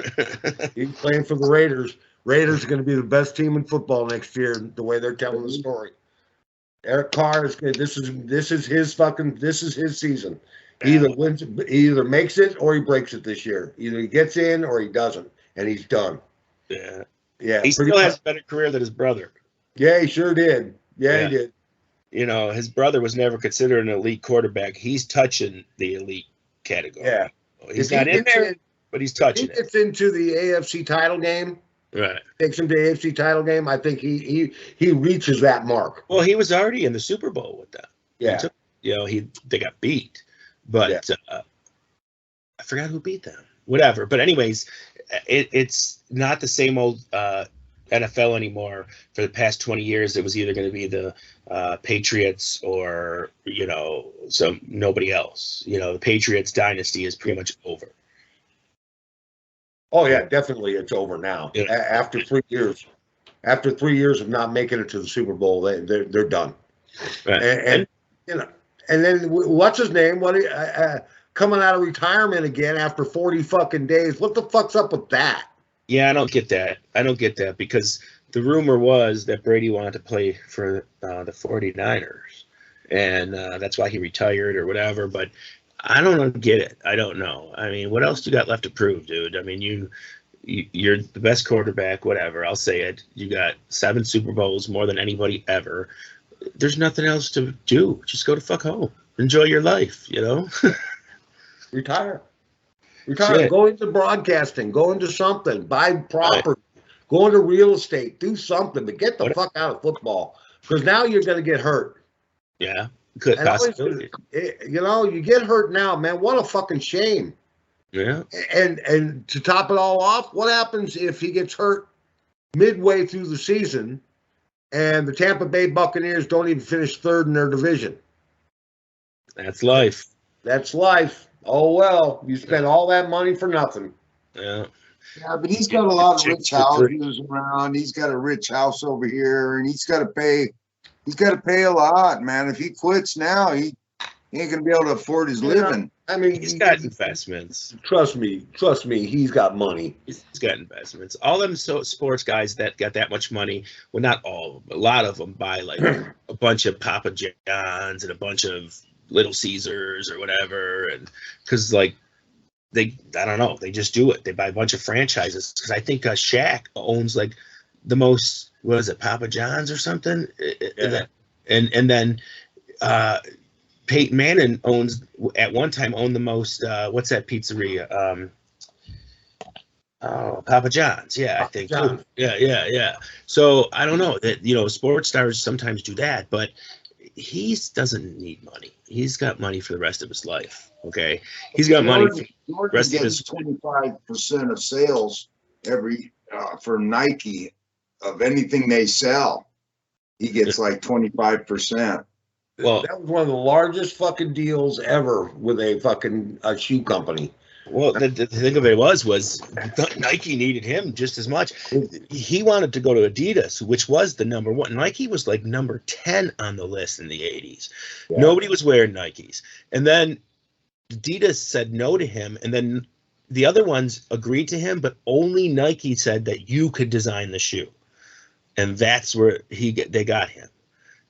He's playing for the Raiders. Raiders are going to be the best team in football next year. The way they're telling the story. Eric Carr is good. This is his season. He either makes it or he breaks it this year. Either he gets in or he doesn't, and he's done. Yeah. Yeah. He still has a better career than his brother. Yeah, he sure did. Yeah, he did. His brother was never considered an elite quarterback. He's touching the elite category. Yeah. He's not in there, but he's touching it. He gets into the AFC title game. Right. Takes him to the AFC title game. I think he reaches that mark. Well, he was already in the Super Bowl with them. Yeah. They got beat. But I forgot who beat them. Whatever. But anyways, it's not the same old NFL anymore. For the past 20 years, it was either going to be the Patriots or, nobody else. The Patriots dynasty is pretty much over. Oh yeah, definitely, it's over now. Yeah. After 3 years, of not making it to the Super Bowl, they're done. Right. And then what's his name? Coming out of retirement again after 40 fucking days. What the fuck's up with that? Yeah, I don't get that because the rumor was that Brady wanted to play for the 49ers, and that's why he retired or whatever. But I don't get it. I don't know. I mean, what else you got left to prove, dude? I mean, you're the best quarterback, whatever. I'll say it. You got 7 Super Bowls, more than anybody ever. There's nothing else to do. Just go to fuck home. Enjoy your life, Retire. Go into broadcasting. Go into something. Buy property. Go into real estate. Do something. But get the fuck out of football. Because now you're going to get hurt. Yeah. Good possibility. You get hurt now, man. What a fucking shame. Yeah. And to top it all off, what happens if he gets hurt midway through the season and the Tampa Bay Buccaneers don't even finish third in their division? That's life. That's life. Oh, well, you spent all that money for nothing. Yeah. Yeah, but he's got a lot of rich houses around. He's got a rich house over here, and he's got to pay. He's got to pay a lot, man. If he quits now, he ain't gonna be able to afford his living. I mean, he's got investments. Trust me, he's got money. He's got investments. All them sports guys that got that much money, well, not all of them, but a lot of them buy like a bunch of Papa John's and a bunch of Little Caesars or whatever, and because I don't know, they just do it. They buy a bunch of franchises. Because I think Shaq owns like the most, what is it, Papa John's or something? Yeah. And then Peyton Manning at one time owned the most, what's that pizzeria? Papa John's. Yeah, I think. John's. Yeah. So I don't know that, sports stars sometimes do that, but he doesn't need money. He's got money for the rest of his life. Okay. He's got money for the rest of his 25% of sales for Nike of anything they sell. He gets like 25%. Well, that was one of the largest fucking deals ever with a fucking shoe company. Well, the thing of it was Nike needed him just as much. He wanted to go to Adidas, which was the number one. Nike was like number 10 on the list in the 80s. Yeah. Nobody was wearing Nikes. And then Adidas said no to him. And then the other ones agreed to him, but only Nike said that you could design the shoe. And that's where they got him.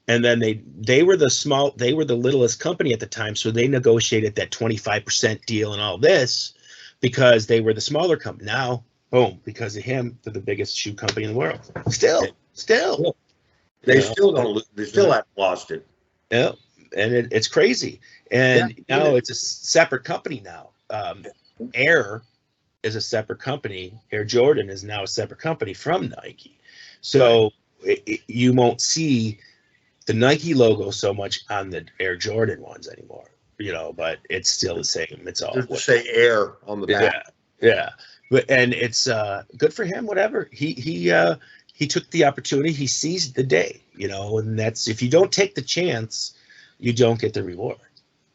And then they were the littlest company at the time, so they negotiated that 25% deal and all this because they were the smaller company. Now, boom, because of him, they're the biggest shoe company in the world. Still. They still don't. They still haven't lost it. Yeah, and it's crazy. And now it's a separate company now. Air is a separate company. Air Jordan is now a separate company from Nike. So you won't see the Nike logo so much on the Air Jordan ones anymore, but it's still the same. It's all just say Air on the back. Yeah. But it's good for him. Whatever he took the opportunity. He seized the day. And that's, if you don't take the chance, you don't get the reward.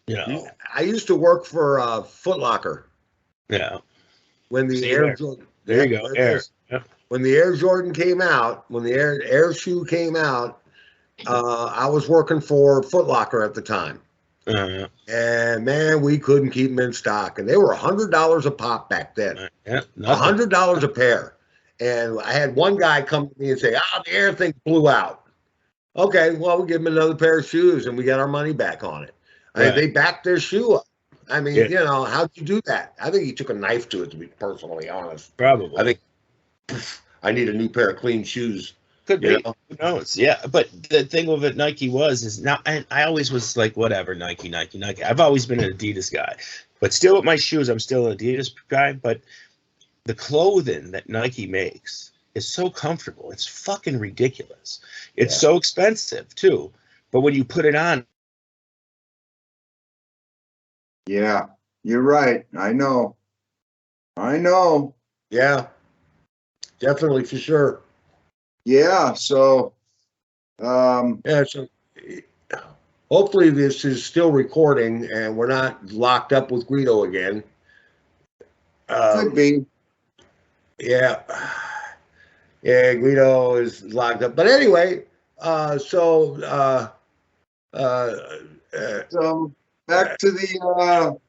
I used to work for Foot Locker. Yeah. When the Air Jordan, there you go, Air. Yeah. When the Air Jordan came out, when the Air shoe came out. I was working for Foot Locker at the time. Uh-huh. And man, we couldn't keep them in stock. And they were $100 a pop back then. $100 a pair. And I had one guy come to me and say, the Air thing blew out. Okay, well, we'll give him another pair of shoes and we got our money back on it. Right. They backed their shoe up. I mean, how'd you do that? I think he took a knife to it, to be personally honest. Probably. I think I need a new pair of clean shoes. Could be. Who knows? Yeah, but the thing with it, Nike is now, and I always was like, whatever, Nike. I've always been an Adidas guy, but still with my shoes, I'm still an Adidas guy. But the clothing that Nike makes is so comfortable. It's fucking ridiculous. It's so expensive too. But when you put it on. Yeah, you're right. I know. Yeah, definitely for sure. Yeah. So, Yeah. So hopefully this is still recording and we're not locked up with Guido again. could be. Yeah. Yeah, Guido is locked up. But anyway, so So back to the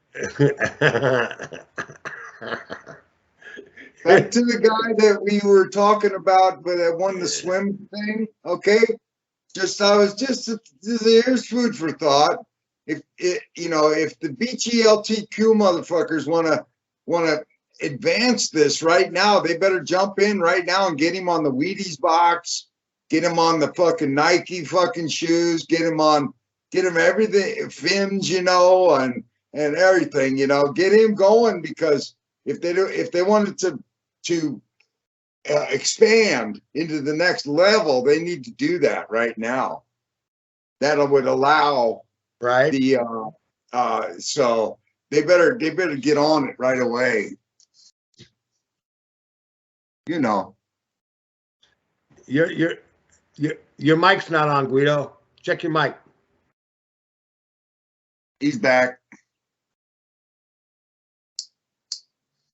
back to the guy that we were talking about, but that won the swim thing. Okay, here's food for thought. If if the BGLTQ motherfuckers wanna advance this right now, they better jump in right now and get him on the Wheaties box, get him on the fucking Nike fucking shoes, get him everything, fins, and everything, get him going, because if they wanted to expand into the next level, they need to do that right now. That would allow right. So they better get on it right away. Your mic's not on, Guido. Check your mic. He's back.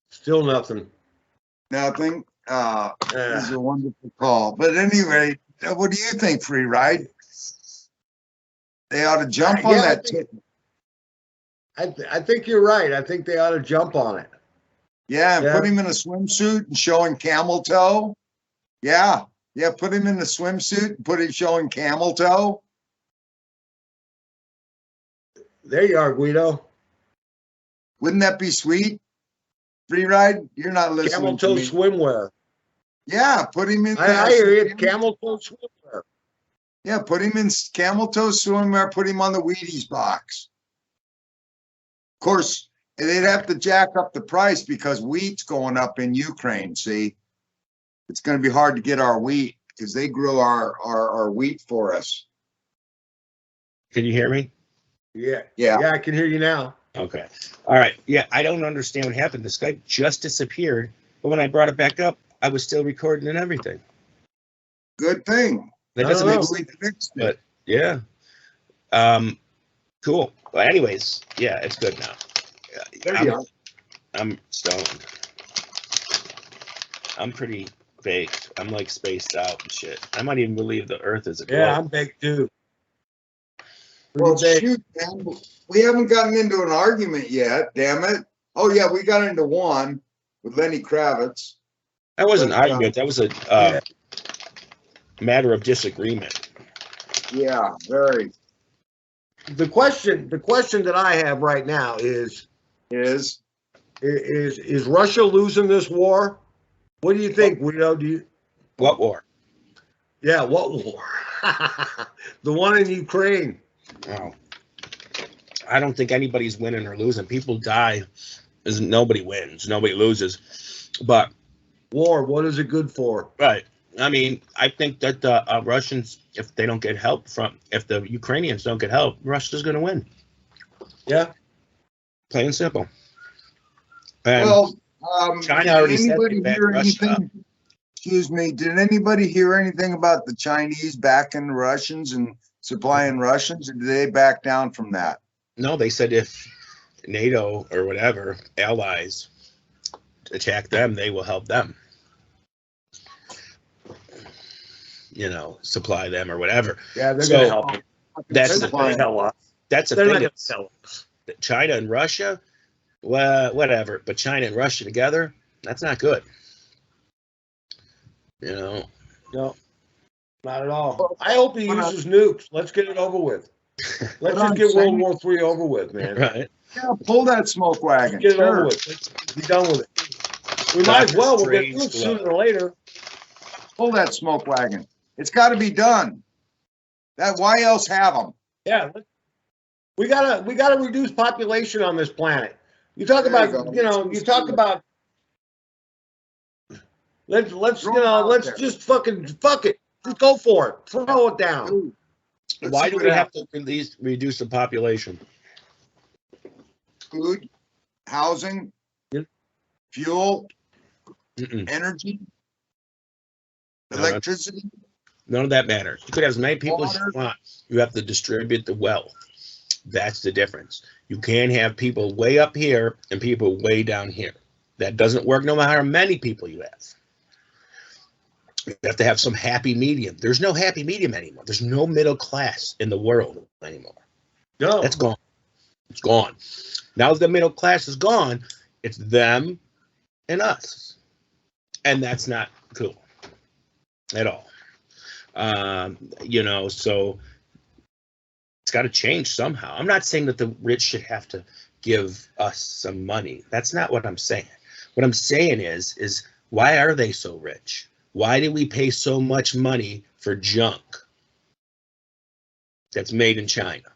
Still nothing. Nothing. This is a wonderful call. But anyway, what do you think, Free Ride? They ought to jump on that. I think you're right. I think they ought to jump on it. Yeah, and put him in a swimsuit and showing camel toe. Yeah, put him in the swimsuit and put him showing camel toe. There you are, Guido. Wouldn't that be sweet? Free Ride? You're not listening. Camel toe swimwear. Yeah, put him in. I hear you. Camel toe swimwear. Yeah, put him in camel toe swimwear. Put him on the Wheaties box. Of course, they'd have to jack up the price because wheat's going up in Ukraine. See, it's going to be hard to get our wheat because they grow our wheat for us. Can you hear me? Yeah, I can hear you now. Okay. All right. Yeah, I don't understand what happened. The Skype just disappeared, but when I brought it back up, I was still recording and everything. Good thing. That doesn't make sense. But yeah. Cool. Well, anyways, yeah, it's good now. There you are. I'm stoned. I'm pretty baked. I'm like spaced out and shit. I might even believe the Earth is a globe. Yeah, I'm baked too. Well, shoot, man. We haven't gotten into an argument yet, damn it. Oh, yeah, we got into one with Lenny Kravitz. That wasn't an argument. That was a matter of disagreement. Yeah, very. The question that I have right now is Russia losing this war? What do you think, Guido? What war? Yeah, what war? The one in Ukraine. Oh, I don't think anybody's winning or losing. People die. Nobody wins. Nobody loses. But war, what is it good for? Right. I mean, I think that the Russians, if they don't get help if the Ukrainians don't get help, Russia's going to win. Yeah. Plain and simple. And well, China already said Russia. Excuse me. Did anybody hear anything about the Chinese backing the Russians and supplying Russians, or did they back down from that? No, they said if NATO or whatever allies attack them, they will help them. Supply them or whatever. Yeah, they're going to help them. That's the thing. That's the thing. China and Russia, well, whatever. But China and Russia together, that's not good. No, not at all. I hope he uses nukes. Let's get it over with. Let's just get World War III over with, man. Right. Yeah, pull that smoke wagon. Let's get it over with. Let's be done with it. We might as well. We'll get through it sooner or later. Pull that smoke wagon. It's got to be done. Why else have them? Yeah, we gotta reduce population on this planet. You talk about, let's just fuck it. Just go for it. Throw it down. Why do we have to reduce the population? Food, housing, fuel. energy, electricity. None of that matters. You could have as many people as you want. You have to distribute the wealth. That's the difference. You can't have people way up here and people way down here. That doesn't work no matter how many people you have. You have to have some happy medium. There's no happy medium anymore. There's no middle class in the world anymore. No. That's gone. It's gone. Now the middle class is gone. It's them and us. And that's not cool at all. So it's got to change somehow. I'm not saying that the rich should have to give us some money. That's not what I'm saying. What I'm saying is why are they so rich? Why do we pay so much money for junk that's made in China?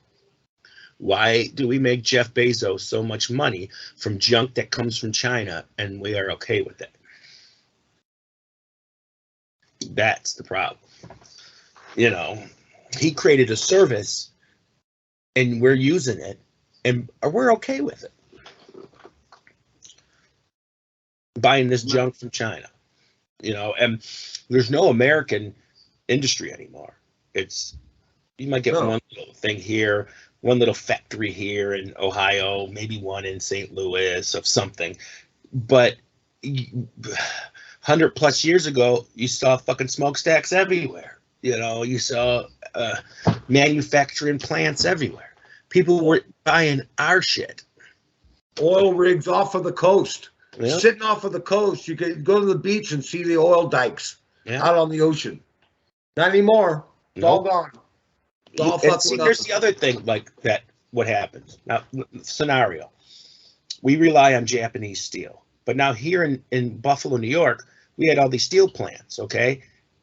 Why do we make Jeff Bezos so much money from junk that comes from China and we are okay with it? That's the problem. He created a service and we're using it and we're okay with it. Buying this junk from China, and there's no American industry anymore. You might get one little thing here, one little factory here in Ohio, maybe one in St. Louis of something. But 100+ years ago, you saw fucking smokestacks everywhere. You saw manufacturing plants everywhere. People were buying our shit. Oil rigs off of the coast. Yeah. Sitting off of the coast, you could go to the beach and see the oil dikes out on the ocean. Not anymore. It's all gone. It's all fucking here's the other thing like that. What happens now? Scenario: we rely on Japanese steel, but now here in Buffalo, New York, we had all these steel plants. Okay,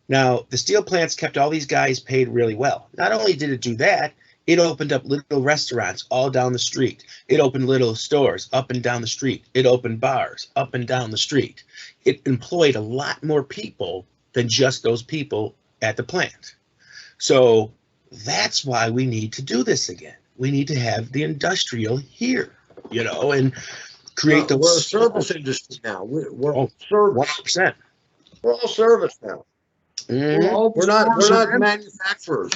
now the steel plants kept all these guys paid really well. Not only did it do that, it opened up little restaurants all down the street. It opened little stores up and down the street. It opened bars up and down the street. It employed a lot more people than just those people at the plant. So that's why we need to do this again. We need to have the industrial here, and create the. We're a service industry now. We're service. 100%. We're all service now. Mm-hmm. We're not manufacturers.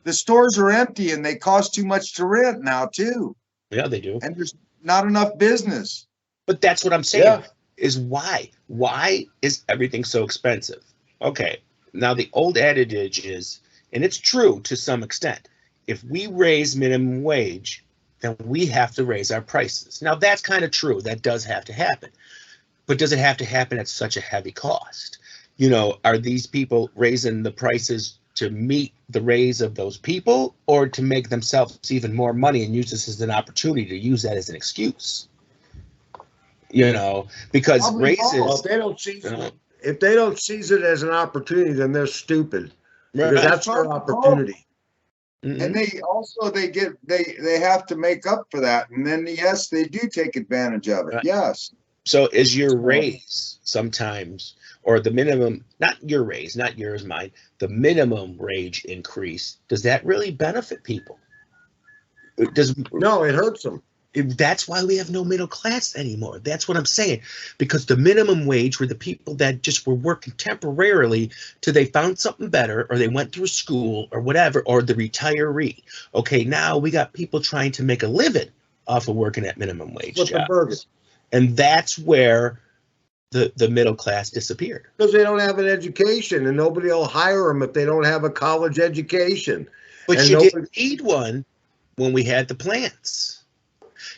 The stores are empty and they cost too much to rent now too. Yeah, they do. And there's not enough business. But that's what I'm saying is why? Why is everything so expensive? Okay, now the old adage is, and it's true to some extent, if we raise minimum wage, then we have to raise our prices. Now that's kind of true. That does have to happen. But does it have to happen at such a heavy cost? Are these people raising the prices to meet the raise of those people or to make themselves even more money and use this as an opportunity to use that as an excuse? Because Probably raises. Well, if they don't seize it as an opportunity, then they're stupid. Because that's their opportunity. Mm-hmm. And they have to make up for that. And then yes, they do take advantage of it. Right. Yes. So is your raise sometimes, or the minimum, not your raise, not yours, mine, the minimum wage increase, does that really benefit people? No, it hurts them. That's why we have no middle class anymore. That's what I'm saying. Because the minimum wage were the people that just were working temporarily till they found something better, or they went through school or whatever, or the retiree. Okay, now we got people trying to make a living off of working at minimum wage jobs. And that's where the middle class disappeared. Because they don't have an education, and nobody will hire them if they don't have a college education. But didn't need one when we had the plants.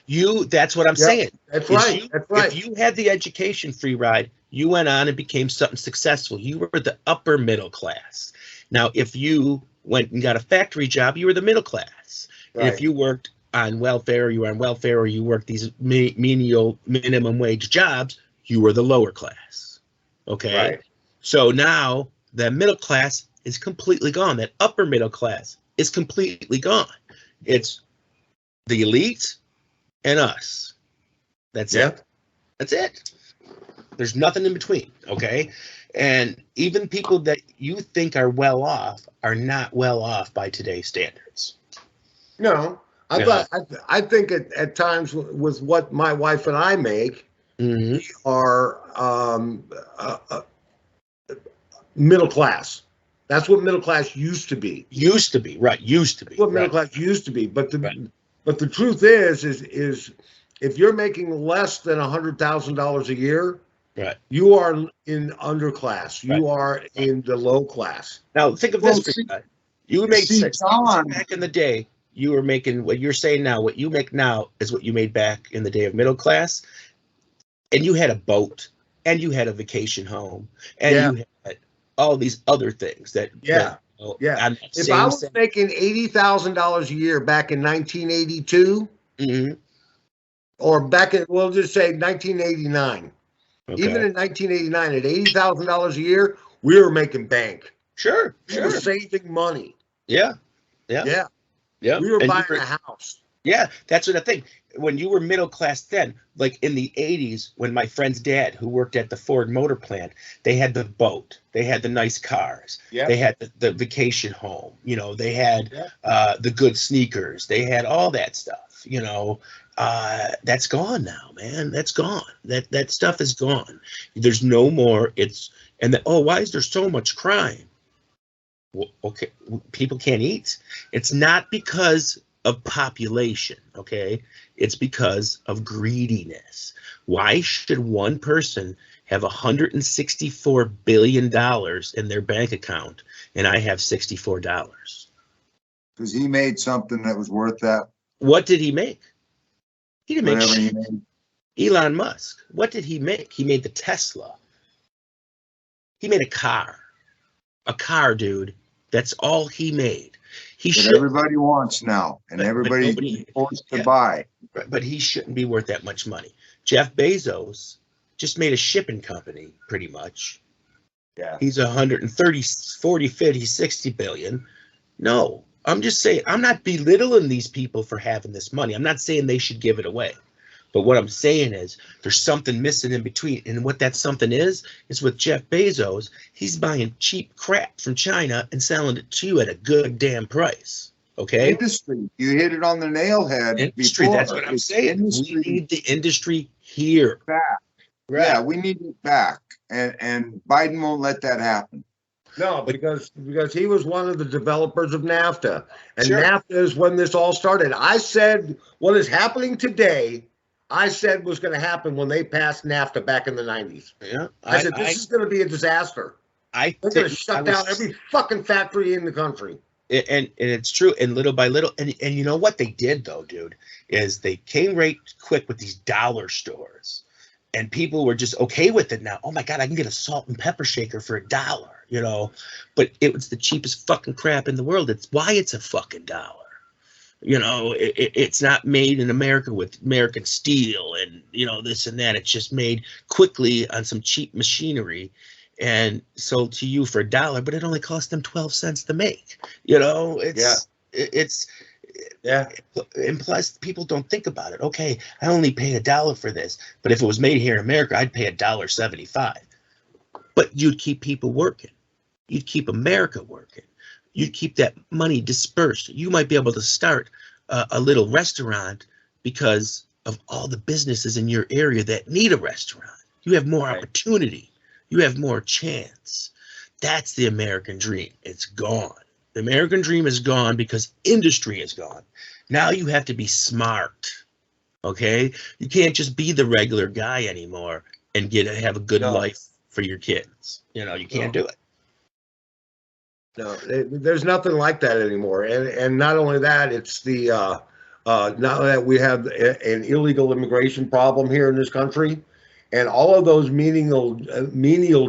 That's what I'm saying. That's right. If you had the education free ride, you went on and became something successful. You were the upper middle class. Now, if you went and got a factory job, you were the middle class. Right. And if you worked on welfare, you were on welfare, or you worked these menial minimum wage jobs, you were the lower class. Okay. Right. So now the middle class is completely gone. That upper middle class is completely gone. It's the elite and us. That's it. That's it. There's nothing in between. Okay. And even people that you think are well off are not well off by today's standards. No. I think at times with what my wife and I make, we are middle class. That's what middle class used to be. Used to be, right? Used to be. What middle class used to be. But the truth is if you're making less than $100,000 a year, right, you are in underclass. You are in the low class. Now think of this: you made back in the day. You were making what you're saying now. What you make now is what you made back in the day of middle class, and you had a boat, and you had a vacation home, and you had all these other things that. If I was making $80,000 a year back in 1982, or back in, we'll just say 1989. Okay. Even in 1989, at $80,000 a year, we were making bank. Sure. We were saving money. Yeah. We were buying a house. Yeah, that's what I think. When you were middle class then, like in the 80s, when my friend's dad, who worked at the Ford Motor Plant, they had the boat, they had the nice cars, they had the vacation home, they had the good sneakers, they had all that stuff, that's gone now, man. That's gone. That stuff is gone. There's no more. Why is there so much crime? Well, okay, people can't eat. It's not because of population, okay? It's because of greediness. Why should one person have $164 billion in their bank account and I have $64? Because he made something that was worth that. What did he make? He didn't make shit. Elon Musk. What did he make? He made the Tesla. He made a car. A car, dude. That's all he made. Everybody wants now, and everybody's forced to buy. But he shouldn't be worth that much money. Jeff Bezos just made a shipping company, pretty much. Yeah. He's 130, 40, 50, 60 billion. No, I'm just saying, I'm not belittling these people for having this money. I'm not saying they should give it away. But what I'm saying is there's something missing in between. And what that something is with Jeff Bezos, he's buying cheap crap from China and selling it to you at a good damn price. Okay? Industry. You hit it on the nail head. Industry, that's what I'm saying. We need the industry here. Back. Right. Yeah, we need it back. And Biden won't let that happen. No, because he was one of the developers of NAFTA. And NAFTA is when this all started. I said what is happening today, I said was going to happen when they passed NAFTA back in the 90s. Yeah. I said, this is going to be a disaster. They're going to shut down every fucking factory in the country. And it's true. And little by little, and you know what they did, though, dude, is they came right quick with these dollar stores. And people were just okay with it now. Oh, my God, I can get a salt and pepper shaker for $1, But it was the cheapest fucking crap in the world. It's why it's a fucking dollar. It's not made in America with American steel and, this and that. It's just made quickly on some cheap machinery and sold to you for $1, but it only cost them 12 cents to make. And plus, people don't think about it. Okay, I only pay $1 for this, but if it was made here in America, I'd pay $1.75. But you'd keep people working. You'd keep America working. You'd keep that money dispersed. You might be able to start a little restaurant because of all the businesses in your area that need a restaurant. You have more opportunity. You have more chance. That's the American dream. It's gone. The American dream is gone because industry is gone. Now you have to be smart. Okay? You can't just be the regular guy anymore and have a good life for your kids. You can't do it. No, there's nothing like that anymore. And not only that, it's the now that we have an illegal immigration problem here in this country, and all of those menial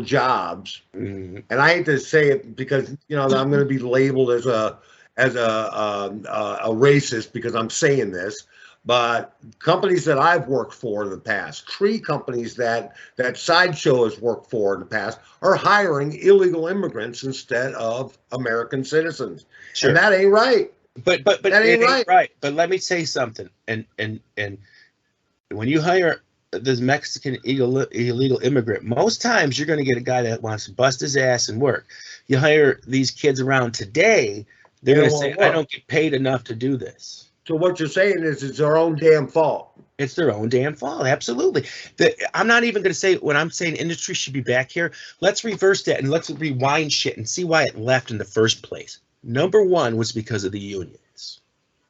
jobs. Mm-hmm. And I hate to say it because I'm going to be labeled as a racist because I'm saying this. But companies that I've worked for in the past, tree companies that Sideshow has worked for in the past, are hiring illegal immigrants instead of American citizens. Sure. And that ain't right. But that ain't right. But let me say something. And when you hire this Mexican illegal immigrant, most times you're going to get a guy that wants to bust his ass and work. You hire these kids around today, they're going to say, I don't get paid enough to do this. So what you're saying is it's our own damn fault. It's their own damn fault. Absolutely. I'm not even going to say when I'm saying industry should be back here. Let's reverse that and let's rewind shit and see why it left in the first place. Number one was because of the unions.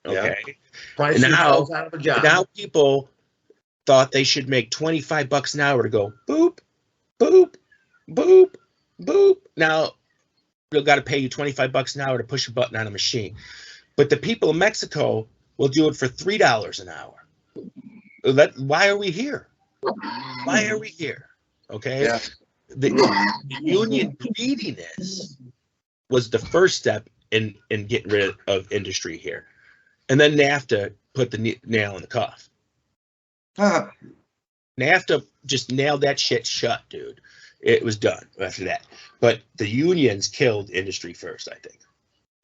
Okay. Yeah. Price themselves out of a job. Now people thought they should make $25 an hour to go boop, boop, boop, boop. Now they've got to pay you $25 an hour to push a button on a machine. But the people of Mexico will do it for $3 an hour. Why are we here? Why are we here? Okay. Yeah. The union greediness was the first step in getting rid of industry here. And then NAFTA put the nail in the coffin. NAFTA just nailed that shit shut, dude. It was done after that. But the unions killed industry first, I think.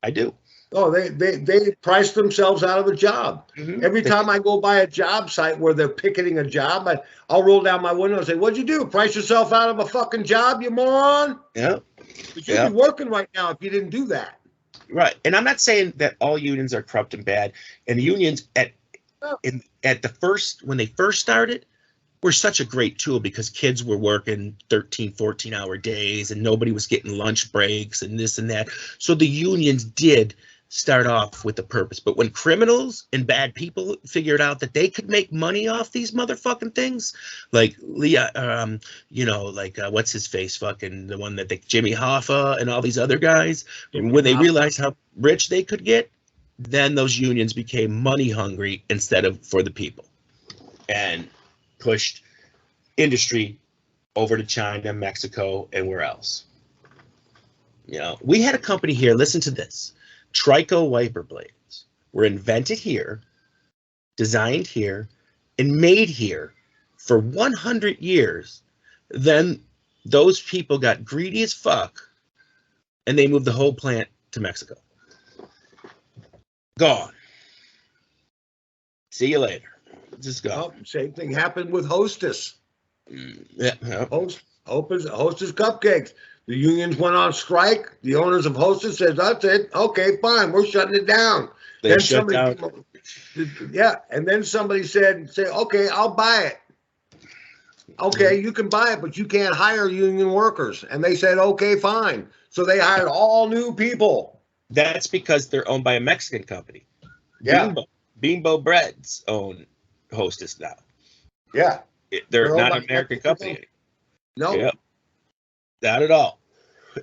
I do. Oh, they priced themselves out of a job. Mm-hmm. Every time I go by a job site where they're picketing a job, I'll roll down my window and say, "What'd you do? Price yourself out of a fucking job, you moron?" Yeah. But you'd be working right now if you didn't do that. Right. And I'm not saying that all unions are corrupt and bad. And the unions when they first started, were such a great tool because kids were working 13, 14-hour days and nobody was getting lunch breaks and this and that. So the unions did start off with a purpose. But when criminals and bad people figured out that they could make money off these motherfucking things, like what's his face, fucking the one that Jimmy Hoffa and all these other guys, when they realized how rich they could get, then those unions became money hungry instead of for the people, and pushed industry over to China, Mexico, and where else. We had a company here. Listen to this. Trico wiper blades were invented here, designed here, and made here for 100 years. Then those people got greedy as fuck, and they moved the whole plant to Mexico. Gone. See you later. Just go. Same thing happened with Hostess. Yeah. Hostess cupcakes. The unions went on strike. The owners of Hostess said, "That's it. Okay, fine. We're shutting it down." They shut down. Yeah, and then somebody said, "Okay, I'll buy it." Okay, you can buy it, but you can't hire union workers. And they said, "Okay, fine." So they hired all new people. That's because they're owned by a Mexican company. Yeah. Bimbo Breads own Hostess now. Yeah. They're not an American company. No. Yep. Not at all.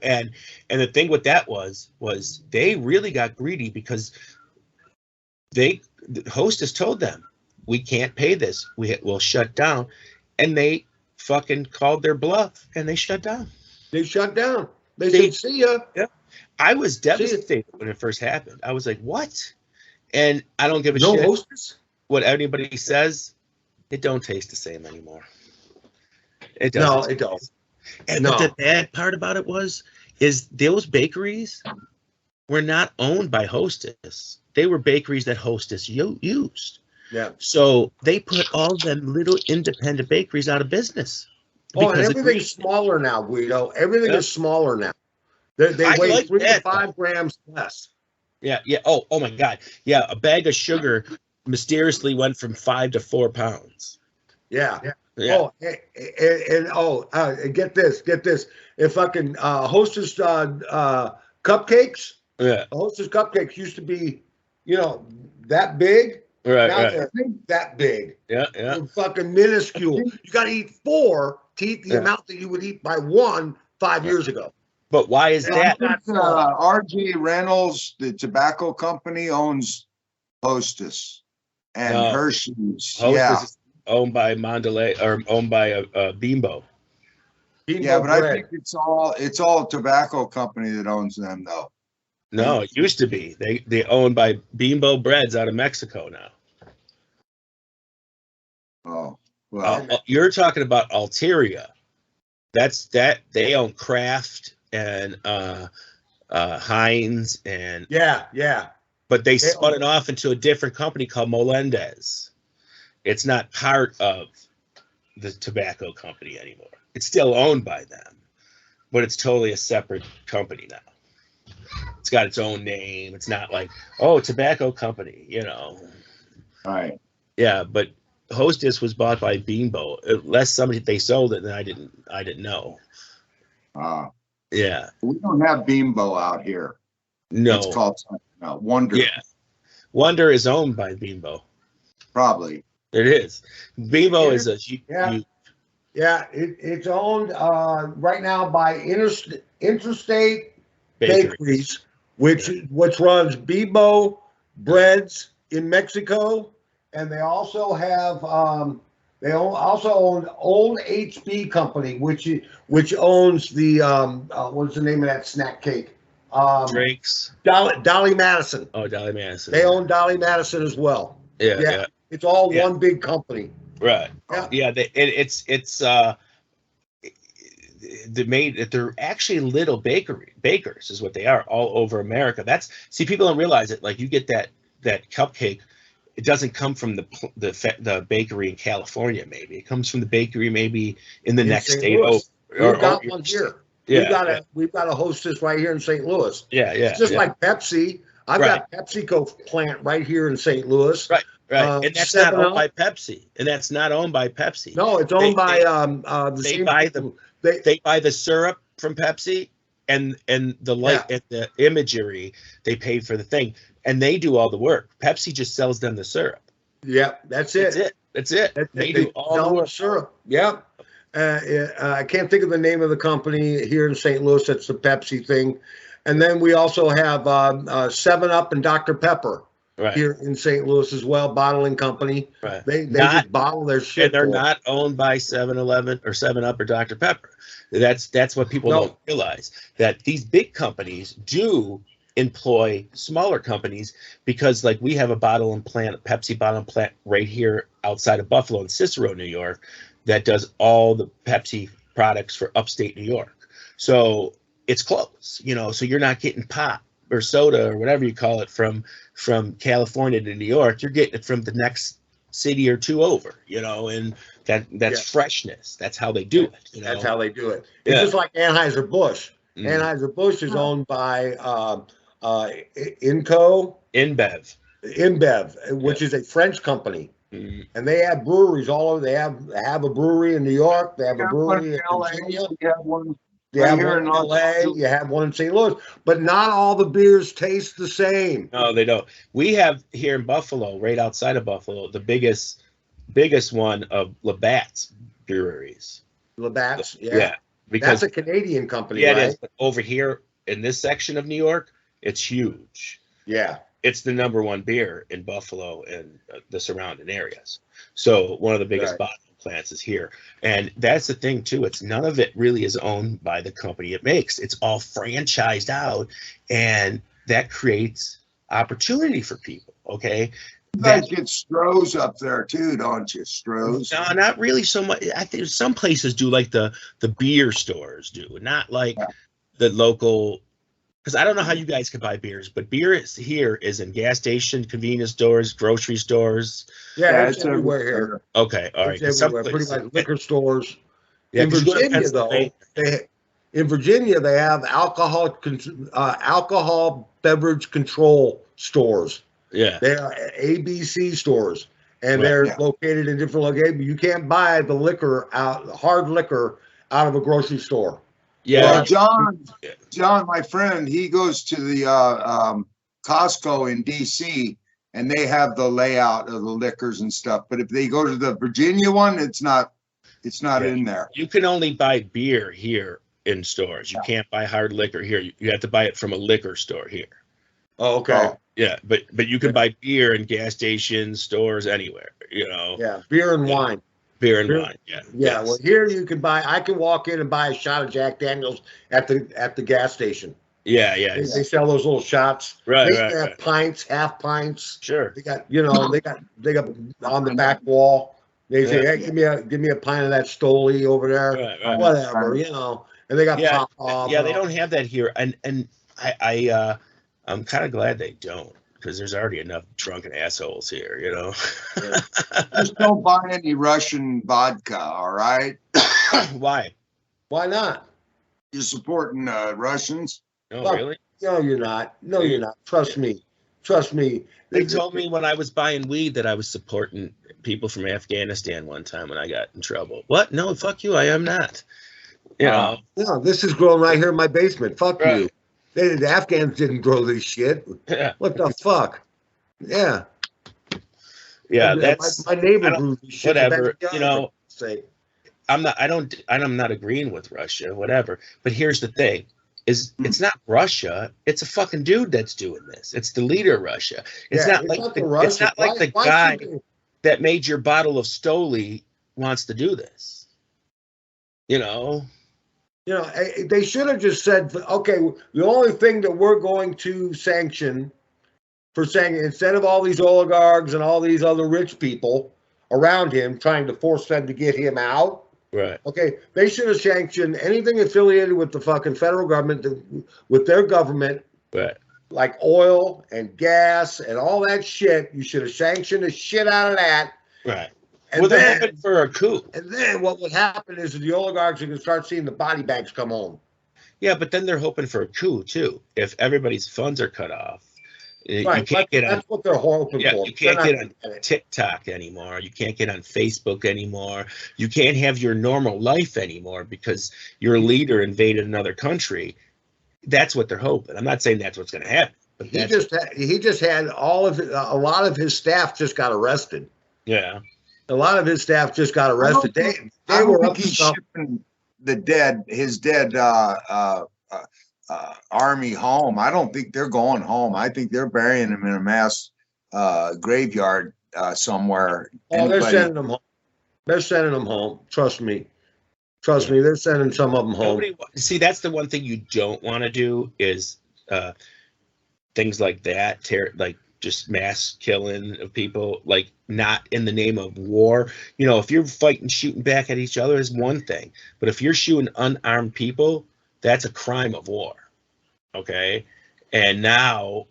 And the thing with that was they really got greedy because the Hostess told them, "We can't pay this. We'll shut down." And they fucking called their bluff and they shut down. They shut down. They said, "See ya." Yeah. I was devastated when it first happened. I was like, "What?" And I don't give a shit. No Hostess? What anybody says, it don't taste the same anymore. It doesn't. No, it don't. And the bad part about it is those bakeries were not owned by Hostess. They were bakeries that Hostess used. Yeah. So they put all them little independent bakeries out of business. Oh, and everything's smaller now, Guido. Everything is smaller now. They weigh 3 to 5 grams less. Yeah, yeah. Oh my God. Yeah, a bag of sugar mysteriously went from 5 to 4 pounds. Yeah. Yeah. Oh, and get this. If fucking Hostess cupcakes. Yeah. Hostess cupcakes used to be, that big. Right. Now they're that big. Yeah. They're fucking minuscule. You got to eat 4 to eat the amount that you would eat by 1 5 years ago. But why is that? R.J. Reynolds, the tobacco company, owns Hostess and Hershey's. Hostess is owned by Mondelez or owned by Bimbo. Yeah, but I think it's all a tobacco company that owns them, though. No, it used to be. They owned by Bimbo Breads out of Mexico now. Oh, well. You're talking about Alteria. They own Kraft and Heinz and yeah. But they spun it off into a different company called Melendez. It's not part of the tobacco company anymore. It's still owned by them, but it's totally a separate company now. It's got its own name. It's not like, tobacco company, Right. Yeah, but Hostess was bought by Bimbo. Unless they sold it, then I didn't know. Yeah. We don't have Bimbo out here. No. It's called Wonder. Yeah. Wonder is owned by Bimbo. Probably. It is. Bimbo is a it's owned right now by Interstate Bakeries, which runs Bimbo Breads in Mexico, and they also have also own Old HB Company, which owns the what's the name of that snack cake? Drake's. Dolly Madison. Oh, Dolly Madison. They own Dolly Madison as well. Yeah. It's all one big company. Right. Yeah. They're actually little bakers is what they are all over America. People don't realize it. Like, you get that cupcake, it doesn't come from the bakery in California. Maybe it comes from the bakery maybe in the next state over. We've got one here. Yeah, we've got a Hostess right here in St. Louis. Yeah. It's just like Pepsi. I've got PepsiCo plant right here in St. Louis. Right. And that's not owned by Pepsi. No, it's owned by They buy the syrup from Pepsi and the light and the imagery. They pay for the thing, and they do all the work. Pepsi just sells them the syrup. Yeah, that's it. They do all the work. Syrup. Yeah. I can't think of the name of the company here in St. Louis. That's the Pepsi thing. And then we also have 7-Up and Dr. Pepper here in St. Louis as well, bottling company. Right. They just bottle their shit. And they're not owned by 7-Eleven or 7-Up or Dr. Pepper. That's what people don't realize, that these big companies do employ smaller companies, because like we have a Pepsi bottling plant right here outside of Buffalo in Cicero, New York, that does all the Pepsi products for upstate New York. So it's close, so you're not getting pop or soda or whatever you call it from California to New York. You're getting it from the next city or two over, and that's freshness. That's how they do it. That's how they do it. It's just like Anheuser-Busch. Anheuser-Busch is owned by InBev, which is a French company. And they have breweries all over. They have a brewery in New York. They have a brewery in Virginia. You have one. You have one in LA. You have one in St. Louis. But not all the beers taste the same. No, they don't. We have here in Buffalo, right outside of Buffalo, the biggest one of Labatt's breweries. Labatt's, because that's a Canadian company. Yeah, right? it is. But over here in this section of New York, it's huge. Yeah. It's the #1 beer in Buffalo and the surrounding areas. So one of the biggest bottling plants is here. And that's the thing too. It's none of it really is owned by the company it makes. It's all franchised out, and that creates opportunity for people. Okay. You guys get Stroh's up there too, don't you? Stroh's? No, not really so much. I think some places do, like the beer stores do, not like the local. Because I don't know how you guys can buy beers, but beer here is in gas station, convenience stores, grocery stores. Yeah, it's everywhere here. Okay, all right. It's everywhere, pretty much liquor stores. Yeah, in Virginia, though, they have alcohol beverage control stores. Yeah, they are ABC stores, and they're located in different locations. You can't buy the hard liquor out of a grocery store. Yeah, John, my friend, he goes to the Costco in DC, and they have the layout of the liquors and stuff. But if they go to the Virginia one, it's not in there. You can only buy beer here in stores. You can't buy hard liquor here. You have to buy it from a liquor store here. Oh, okay. Yeah, but you can buy beer in gas stations, stores, anywhere. Yeah, beer and wine. Beer and wine, yeah. Well, here you can buy. I can walk in and buy a shot of Jack Daniels at the gas station. Yeah. They sell those little shots. Right. They have pints, half pints. Sure. They got they got on the back wall. They say, hey, give me a pint of that Stoli over there. Right. Whatever, And they got pop off. Yeah, they don't have that here, and I'm kind of glad they don't, because there's already enough drunken assholes here, Just don't buy any Russian vodka, all right? Why? Why not? You're supporting Russians? No, really? No, you're not. No, you're not. Trust me. Trust me. They told me when I was buying weed that I was supporting people from Afghanistan one time when I got in trouble. What? No, fuck you. I am not. You know. No, this is growing right here in my basement. Fuck Right. you. The Afghans didn't grow this shit. Yeah. What the fuck? Yeah. Yeah, that's my neighbor grew this shit. Whatever. You know, say. I'm not agreeing with Russia, whatever. But here's the thing. It's not Russia. It's a fucking dude that's doing this. It's the leader of Russia. It's not like the guy that made your bottle of Stoli wants to do this. You know. You know, they should have just said, okay, the only thing that we're going to sanction for saying, instead of all these oligarchs and all these other rich people around him trying to force them to get him out. Right. Okay, they should have sanctioned anything affiliated with the fucking federal government, with their government, right, like oil and gas and all that shit. You should have sanctioned the shit out of that. Right. And well, they're hoping for a coup. And then what would happen is the oligarchs are going to start seeing the body bags come home. Yeah, but then they're hoping for a coup, too. If everybody's funds are cut off. Right, you can't get that's what they're hoping for. You can't get on TikTok anymore. You can't get on Facebook anymore. You can't have your normal life anymore because your leader invaded another country. That's what they're hoping. I'm not saying that's what's going to happen. But he just had a lot of his staff just got arrested. Yeah, a lot of his staff just got arrested. They were up to shipping his dead army home. I don't think they're going home. I think they're burying him in a mass graveyard somewhere. Oh, they're sending them home. They're sending them home. Trust me. Trust me. They're sending some of them home. See, that's the one thing you don't want to do is things like that, like just mass killing of people, like not in the name of war. You know, if you're fighting, shooting back at each other is one thing, but if you're shooting unarmed people, that's a crime of war. Okay. And now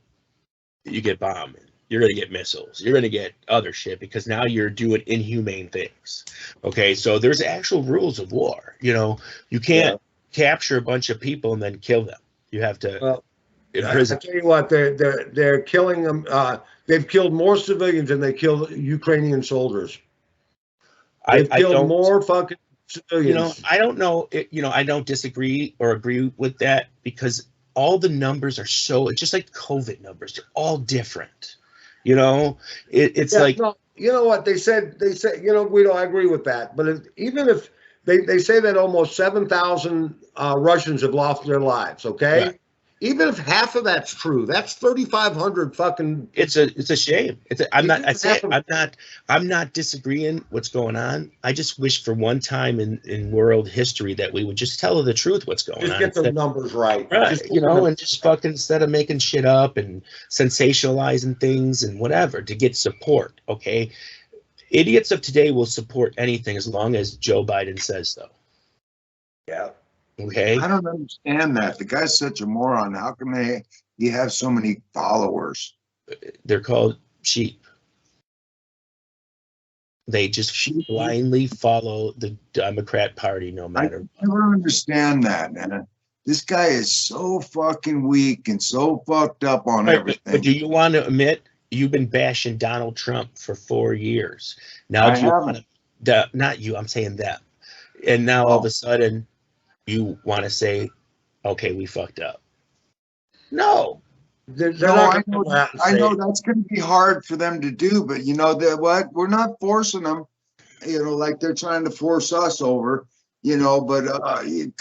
you get bombing. You're going to get missiles. You're going to get other shit because now you're doing inhumane things. Okay. So there's actual rules of war. You know, you can't capture a bunch of people and then kill them. You have to. I tell you what, they're killing them. They've killed more civilians than they killed Ukrainian soldiers. They've killed more fucking civilians. You know, I don't know. I don't disagree or agree with that because all the numbers are it's just like COVID numbers. They're all different. You know, it's like. No, you know what they said, Guido, I agree with that. But even if they say that almost 7,000 Russians have lost their lives. Okay. Right. Even if half of that's true, that's 3,500 fucking. It's a shame. I'm not disagreeing what's going on. I just wish for one time in world history that we would just tell the truth what's going on. Just get the numbers right. Right. And just fucking instead of making shit up and sensationalizing things and whatever to get support. Okay. Idiots of today will support anything as long as Joe Biden says so. Yeah. Okay. I don't understand that. The guy's such a moron. How can he have so many followers? They're called sheep. They just blindly follow the Democrat Party no matter. I never understand that, man. This guy is so fucking weak and so fucked up on everything. But do you want to admit you've been bashing Donald Trump for 4 years? Now do you want to, not you, I'm saying them. And now all of a sudden you want to say, okay, we fucked up. No. I know that's going to be hard for them to do, but you know what? We're not forcing them, like they're trying to force us over, but you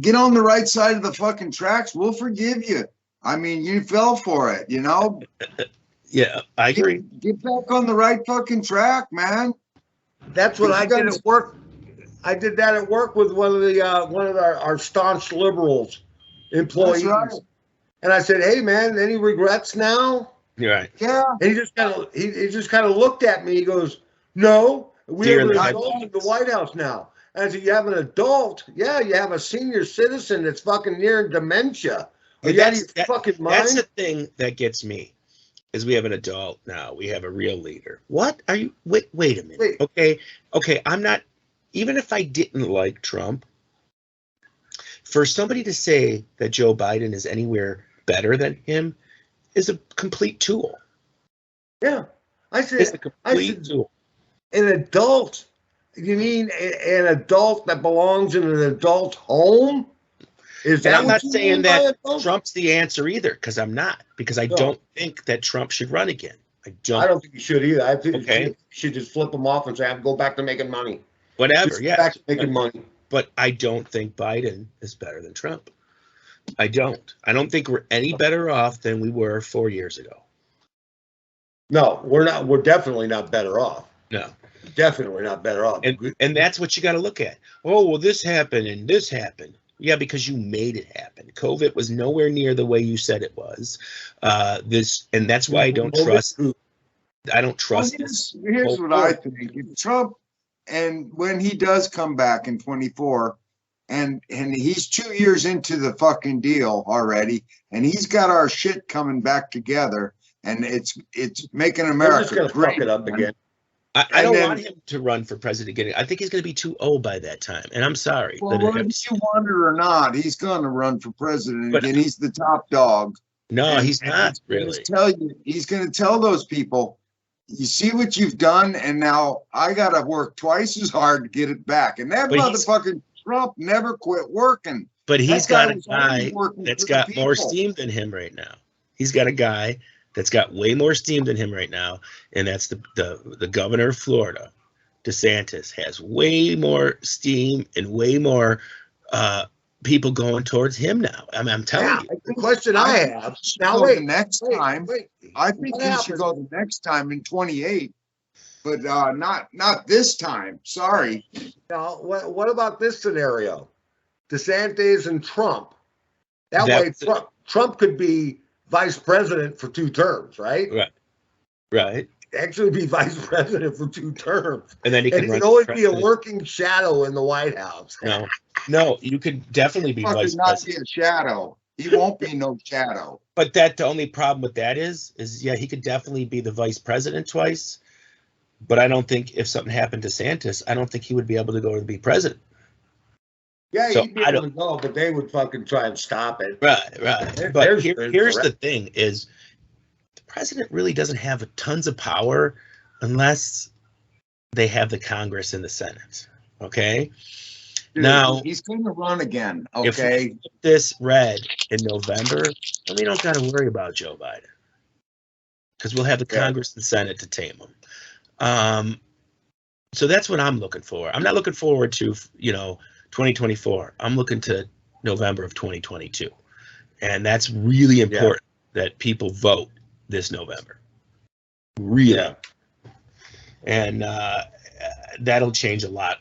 get on the right side of the fucking tracks. We'll forgive you. I mean, you fell for it, Yeah, I agree. Get back on the right fucking track, man. That's what I did at work. I did that at work with one of our staunch liberals employees. That's right. And I said, "Hey, man, any regrets now?" Right. Yeah. And he just kind of looked at me. He goes, "No, we have an adult in the White House now." And I said, "You have an adult? Yeah, you have a senior citizen that's fucking near dementia. Are you out of your fucking mind?" That's the thing that gets me. Is we have an adult now. We have a real leader. What are you? Wait a minute. Okay. I'm not. Even if I didn't like Trump, for somebody to say that Joe Biden is anywhere better than him is a complete tool. Yeah, It's a complete tool. An adult. You mean an adult that belongs in an adult home? Is that I'm not saying that adult? Trump's the answer either, because I'm not. Because I don't think that Trump should run again. I don't think he should either. I think he should just flip him off and say, "I'm go back to making money." Whatever, yeah. Back to making money. But I don't think Biden is better than Trump. I don't. I don't think we're any better off than we were 4 years ago. No, we're not. We're definitely not better off. No. Definitely not better off. And that's what you got to look at. Oh, well, this happened and this happened. Yeah, because you made it happen. COVID was nowhere near the way you said it was. And that's why I don't trust. I don't trust this. Here's what I think. If Trump, and when he does come back in 24, and he's 2 years into the fucking deal already, and he's got our shit coming back together, and it's making America great. Fuck it up again. I don't want him to run for president again. I think he's going to be too old by that time. And I'm sorry. Well, whether you want it or not, he's going to run for president again. He's the top dog. No, he's not really. He's going to tell those people, you see what you've done, and now I got to work twice as hard to get it back. And that motherfucking Trump never quit working. But he's got a guy that's got more steam than him right now. He's got a guy that's got way more steam than him right now, and that's the governor of Florida, DeSantis, has way more steam and way more people going towards him now. I'm telling you. The question I have now, wait, the next time, I think he should go the next time in 28, but not this time. Sorry. Now, what about this scenario? DeSantis and Trump. That way, Trump could be vice president for 2 terms, right? Right. Actually be vice president for 2 terms. And then he can always be a working shadow in the White House. No, you could definitely be vice president. Not be a shadow. He won't be no shadow. But the only problem with that is he could definitely be the vice president twice. But I don't think if something happened to DeSantis, I don't think he would be able to go to be president. Yeah, he'd be able to go, but they would fucking try and stop it. Right. But here's the thing is the president really doesn't have tons of power unless they have the Congress and the Senate. Okay? Dude, now he's going to run again. Okay. If we get this red in November, then we don't got to worry about Joe Biden. Because we'll have the Congress and Senate to tame him. So that's what I'm looking for. I'm not looking forward to, 2024. I'm looking to November of 2022. And that's really important that people vote this November. Really. And that'll change a lot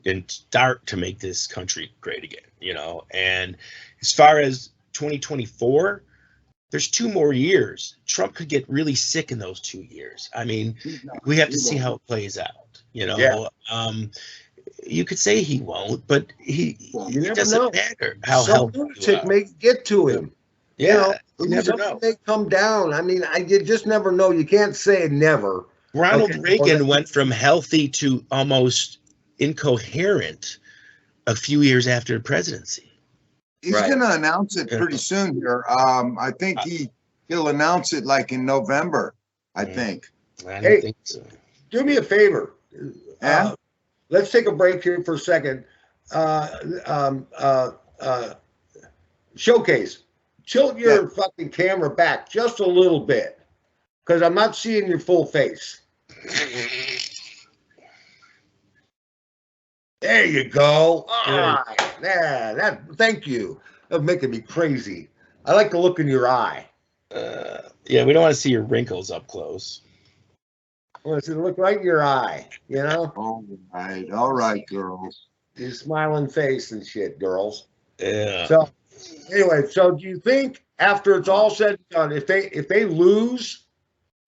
and start to make this country great again, And as far as 2024, there's 2 more years. Trump could get really sick in those 2 years. I mean, we have to see how it plays out, You could say he won't, but it doesn't matter how healthy you are. May get to him. You never know. May come down. I mean, you just never know. You can't say never. Ronald Reagan went from healthy to almost incoherent a few years after the presidency. He's going to announce it pretty soon here. I think he'll announce it like in November, I think. I don't think so. Do me a favor. Let's take a break here for a second. Showcase. Tilt your fucking camera back just a little bit, because I'm not seeing your full face. There you go. All right. Yeah, thank you. That's making me crazy. I like the look in your eye. We don't want to see your wrinkles up close. I want to see the look right in your eye, All right, girls. Your smiling face and shit, girls. Yeah. So, anyway, do you think after it's all said and done, if they lose,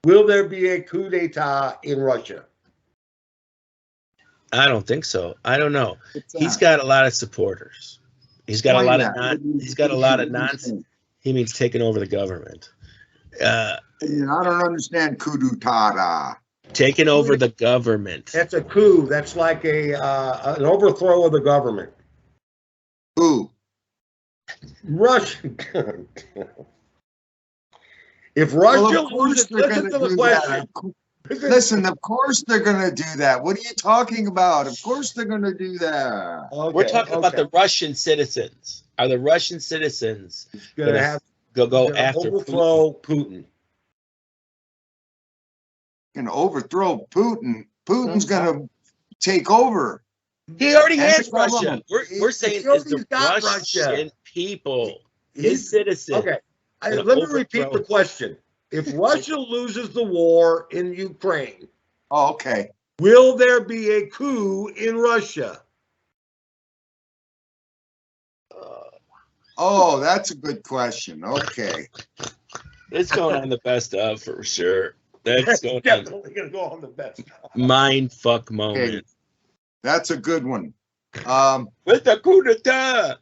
will there be a coup d'etat in Russia? I don't think so. I don't know. He's got a lot of supporters. He's got a lot of nonsense. He means taking over the government. I don't understand coup d'etat. Taking over the government. That's a coup. That's like an overthrow of the government. Who? Russia. If Russia loses, listen to the question. Listen, of course they're going to do that. What are you talking about? Of course they're going to do that. Okay, we're talking about the Russian citizens. Are the Russian citizens going to have go after overthrow Putin? Going to overthrow Putin. Putin's going to take over. He already has Russia. We're saying is the Russian people, his citizens. Okay, let me repeat the question. If Russia loses the war in Ukraine, okay, will there be a coup in Russia? Oh, that's a good question. Okay, it's going on the best of for sure. That's going definitely going to go on the best of. Mind fuck moment. Okay. That's a good one. With the coup d'etat.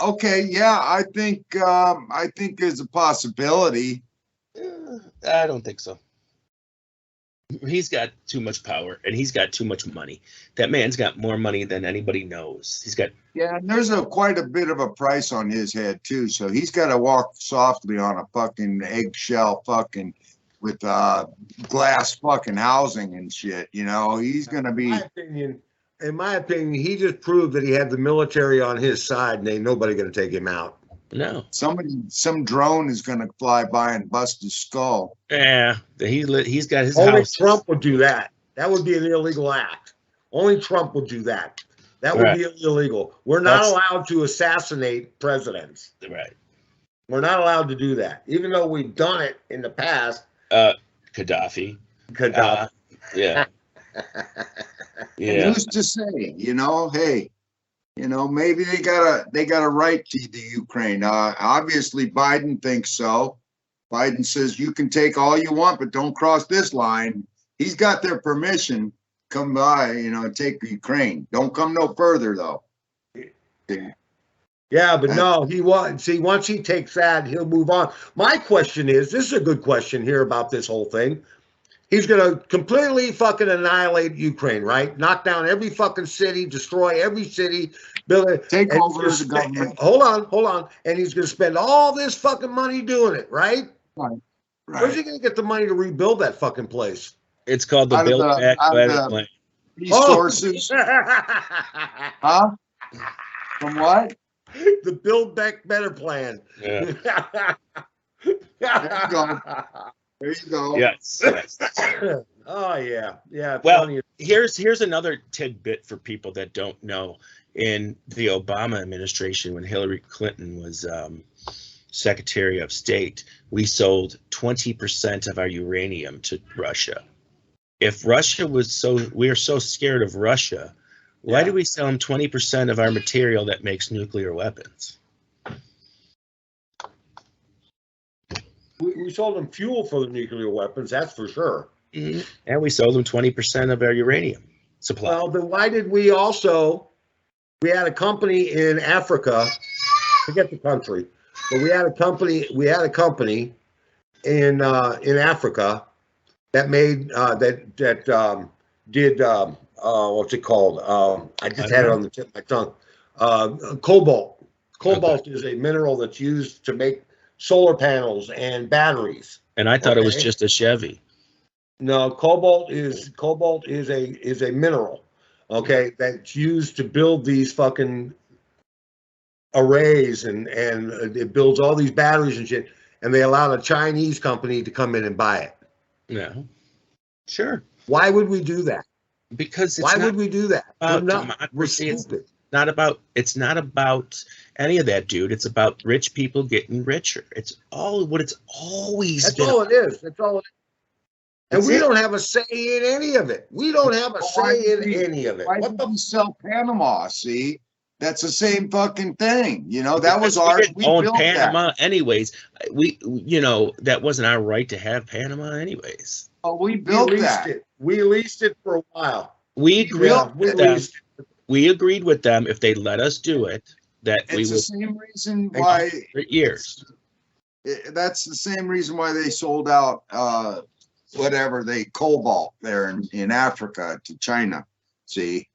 Okay, yeah, I think there's a possibility. I don't think so. He's got too much power and he's got too much money. That man's got more money than anybody knows. He's got and there's quite a bit of a price on his head too. So he's got to walk softly on a fucking eggshell fucking with glass fucking housing and shit. You know, he's gonna be. In my opinion, he just proved that he had the military on his side, and ain't nobody going to take him out. No. Some drone is going to fly by and bust his skull. Yeah, he's got his Only house. Trump would do that. That would be an illegal act. Only Trump would do that. That would be illegal. We're not allowed to assassinate presidents. Right. We're not allowed to do that, even though we've done it in the past. Gaddafi. Yeah. Yeah. Who's to say? You know, hey, you know, maybe they got a right to the Ukraine. Obviously, Biden thinks so. Biden says you can take all you want, but don't cross this line. He's got their permission. Come by, you know, and take Ukraine. Don't come no further, though. Yeah, but no, he won't. See, once he takes that, he'll move on. My question is, this is a good question here about this whole thing. He's going to completely fucking annihilate Ukraine, right? Knock down every fucking city, destroy every city, build it. Take over the government. Hold on. And he's going to spend all this fucking money doing it, right? Right. Where's he going to get the money to rebuild that fucking place? It's called the Build Back Better plan. Resources. Huh? From what? The Build Back Better plan. Yeah. There you go. There you go. Yes. Oh yeah. Well, here's another tidbit for people that don't know. In the Obama administration, when Hillary Clinton was Secretary of State, we sold 20% of our uranium to Russia. If Russia we are so scared of Russia, why do we sell them 20% of our material that makes nuclear weapons? We sold them fuel for the nuclear weapons, that's for sure. Mm-hmm. And we sold them 20% of our uranium supply. Well, then why did we had a company in Africa, forget the country, but we had a company in Africa that made did what's it called? I just had it on the tip of my tongue. Cobalt. Cobalt is a mineral that's used to make solar panels and batteries. And I thought it was just a Chevy. No, cobalt is a mineral, okay, that's used to build these fucking arrays and it builds all these batteries and shit. And they allowed a Chinese company to come in and buy it. Yeah, sure. Why would we do that? Because would we do that? We're stupid. It's not about any of that, dude. It's about rich people getting richer. It's all what it's always been. That's all it is. That's all it is. And we don't have a say in any of it. We don't have a say in any of it. Why did we sell Panama? See, that's the same fucking thing. You know, that was ours. We owned Panama anyways. That wasn't our right to have Panama anyways. Oh, we built that. We leased it for a while. We agreed with them if they let us do it. It's the same reason why for years. That's the same reason why they sold out cobalt there in Africa to China. See.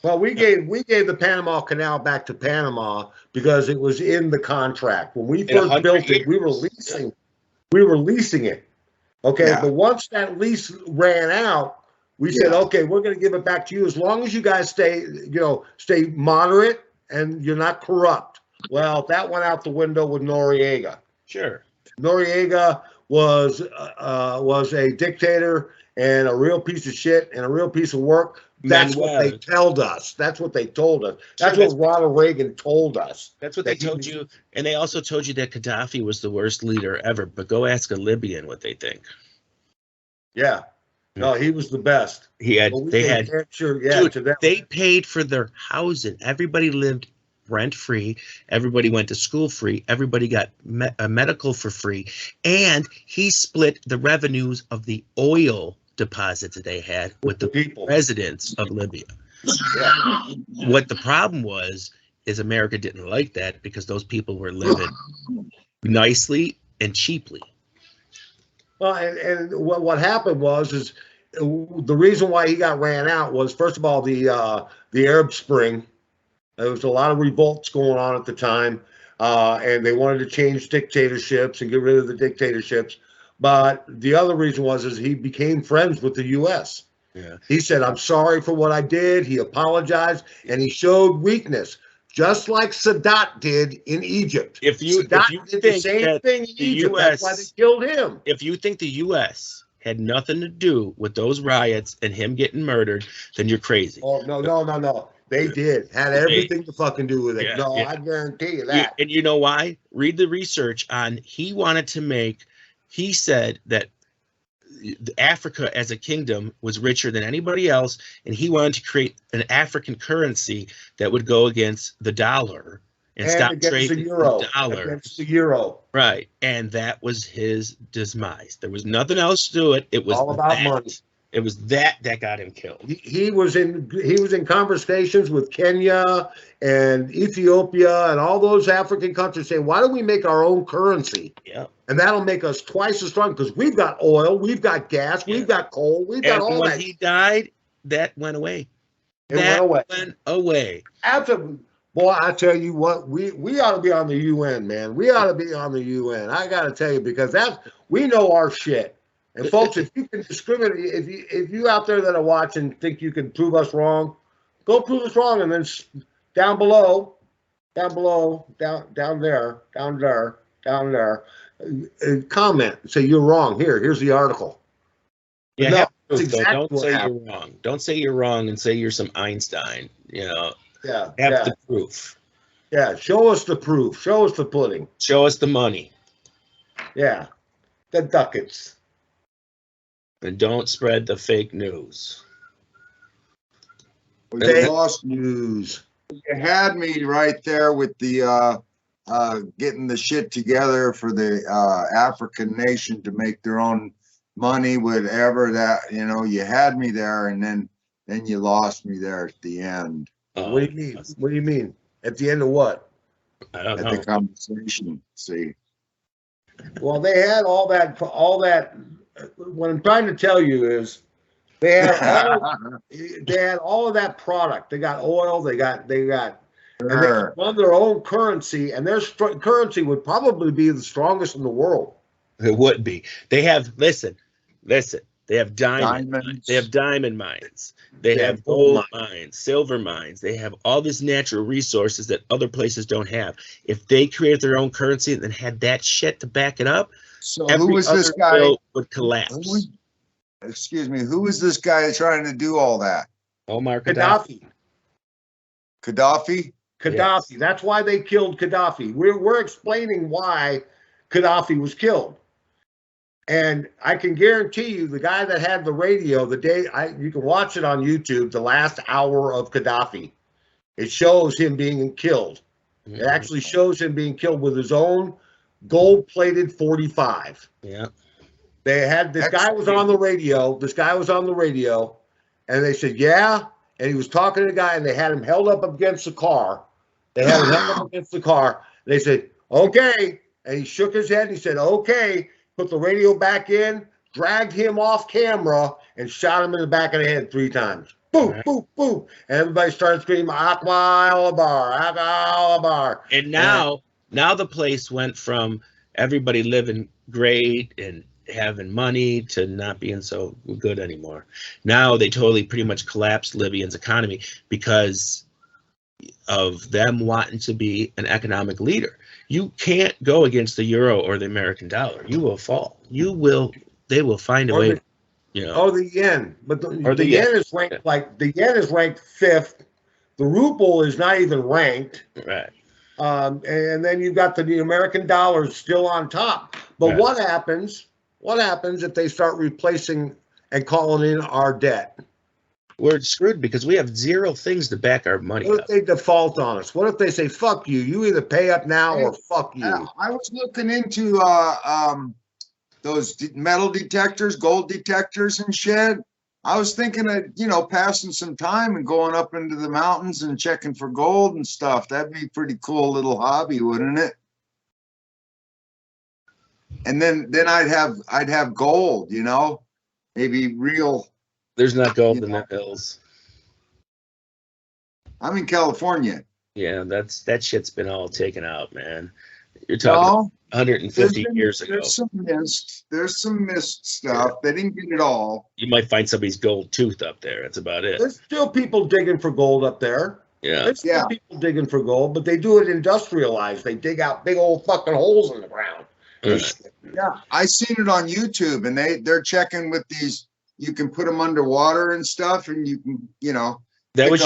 Well, we gave the Panama Canal back to Panama because it was in the contract. When we first built it, we were leasing it. Okay, yeah. But once that lease ran out, we said, okay, we're going to give it back to you as long as you guys stay moderate and you're not corrupt. Well, that went out the window with Noriega. Sure. Noriega was a dictator and a real piece of shit and a real piece of work. That's what they told us. That's what they told us. That's what Ronald Reagan told us. That's what they told you. And they also told you that Gaddafi was the worst leader ever. But go ask a Libyan what they think. Yeah. No, he was the best. They paid for their housing. Everybody lived rent-free. Everybody went to school free. Everybody got medical for free. And he split the revenues of the oil deposits that they had with the residents of Libya. Yeah. What the problem was is America didn't like that because those people were living nicely and cheaply. Well, and what happened is the reason why he got ran out was, first of all, the Arab Spring. There was a lot of revolts going on at the time, and they wanted to change dictatorships and get rid of the dictatorships. But the other reason is he became friends with the U.S. Yeah. He said, "I'm sorry for what I did." He apologized, and he showed weakness, just like Sadat did in Egypt. Sadat did the same thing in Egypt. That's why they killed him. If you think the U.S. had nothing to do with those riots and him getting murdered, then you're crazy. Oh, no. They did. Had everything to fucking do with it. Yeah, I guarantee you that. And you know why? Read the research on he said that Africa as a kingdom was richer than anybody else, and he wanted to create an African currency that would go against the dollar and stop trading the dollar. Against the euro. Right. And that was his demise. There was nothing else to it. It was all about money. It was that got him killed. He was in conversations with Kenya and Ethiopia and all those African countries saying, why don't we make our own currency? Yeah. And that'll make us twice as strong because we've got oil, we've got gas, we've got coal, we've got all that. When he died, that went away. Went away. Absolutely. Boy, I tell you what, we ought to be on the UN, man. We ought to be on the UN. I got to tell you, because we know our shit. And folks, if you can discriminate, if you out there that are watching think you can prove us wrong, go prove us wrong, and then down there, comment, say you're wrong. Here's the article. Yeah, no, exactly don't say you're wrong. Don't say you're wrong and say you're some Einstein. Have the proof. Yeah, show us the proof. Show us the pudding. Show us the money. Yeah, the ducats. And don't spread the fake news. Fake news. You had me right there with the getting the shit together for the African nation to make their own money, whatever that, you had me there, and then you lost me there at the end. What do you mean? What do you mean? At the end of what? I don't know. At the conversation. See. Well, they had all that. What I'm trying to tell you is, they had all of that product. They got oil. They got, and they run their own currency, and their currency would probably be the strongest in the world. It would be. They have listen. They have diamonds. They have diamond mines. They have gold mines, silver mines. They have all these natural resources that other places don't have. If they created their own currency and had that shit to back it up, so who was this guy? Would collapse. Excuse me. Who was this guy trying to do all that? Omar Gaddafi. Gaddafi. Yes. That's why they killed Gaddafi. We're explaining why Gaddafi was killed. And I can guarantee you, the guy that had the radio, you can watch it on YouTube, the last hour of Gaddafi. It shows him being killed. It actually shows him being killed with his own gold-plated 45. Yeah. They had this guy was on the radio. This guy was on the radio, and they said, yeah. And he was talking to the guy, and they had him held up against the car. They said, okay. And he shook his head, and he said, okay. Put the radio back in, dragged him off camera, and shot him in the back of the head 3 times. boom, boom, boom. And everybody started screaming, Aqua Alabar, Aqua Alabar. And now the place went from everybody living great and having money to not being so good anymore. Now they totally pretty much collapsed Libyan's economy because of them wanting to be an economic leader. You can't go against the euro or the American dollar. You will fall. They will find a way. Or the yen. But the yen is ranked the yen is ranked 5th. The ruble is not even ranked. Right. And then you've got the American dollar still on top. But right. What happens if they start replacing and calling in our debt? We're screwed because we have zero things to back our money What up. if they default on us? What if they say, fuck you? You either pay up now or fuck you. I was looking into those metal detectors, gold detectors and shit. I was thinking of, passing some time and going up into the mountains and checking for gold and stuff. That'd be a pretty cool little hobby, wouldn't it? And then I'd have gold, maybe real. There's not gold in the hills. I'm in California. Yeah, that shit's been all taken out, man. You're talking 150 years ago. There's some missed stuff. They didn't get it all. You might find somebody's gold tooth up there. That's about it. There's still people digging for gold up there. Yeah. There's still people digging for gold, but they do it industrialized. They dig out big old fucking holes in the ground. Right. Yeah, I seen it on YouTube, and they're checking with these. You can put them underwater and stuff, and you can, That was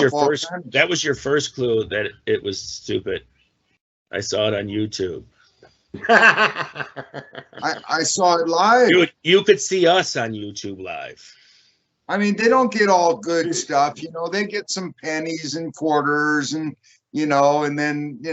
your first clue that it was stupid. I saw it on YouTube. I saw it live. You could see us on YouTube live. I mean, they don't get all good stuff, They get some pennies and quarters, and and then you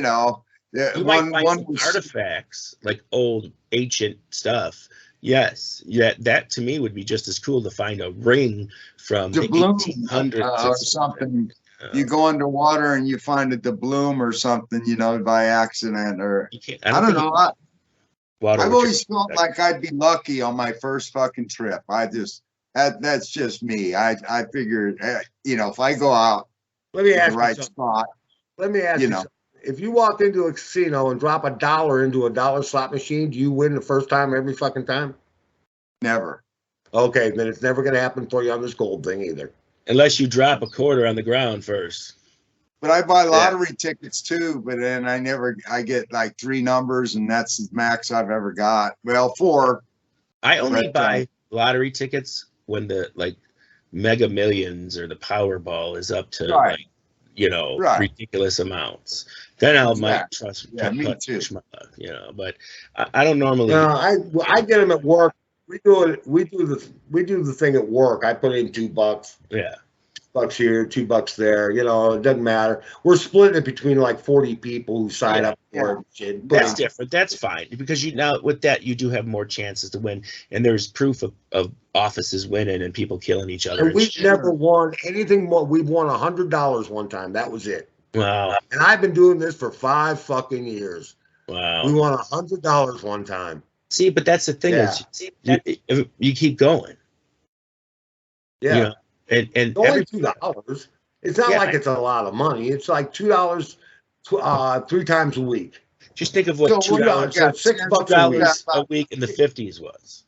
might find some artifacts like old ancient stuff. Yes, that to me would be just as cool to find a ring from the 1800s or something. You go underwater and you find a doubloon or something, by accident, or I don't know. I've always felt like I'd be lucky on my first fucking trip. That's just me. I figured, if I go out to the right spot. Let me ask you something. If you walk into a casino and drop $1 into a dollar slot machine, do you win the first time every fucking time? Never. Okay, then it's never going to happen for you on this gold thing either. Unless you drop a quarter on the ground first. But I buy lottery tickets too, but then I get like 3 numbers, and that's the max I've ever got. Well, 4. I only buy lottery tickets when the Mega Millions or the Powerball is up to ridiculous amounts. Then might trust. Yeah, me too. But I don't normally. No, I get them at work. We do the thing at work. I put in $2. Yeah. $2 here, $2 there. It doesn't matter. We're splitting it between 40 people who sign up for it. That's different. That's fine because now with that you do have more chances to win, and there's proof of offices winning and people killing each other. And we've never won anything more. We've won $100 one time. That was it. Wow. And I've been doing this for 5 fucking years. Wow. We won $100 one time. See, but that's the thing is you keep going. Yeah. And only $2. It's not like it's a lot of money. It's like $2 3 times a week. Just think of what $2 $6 a week in the 50s was.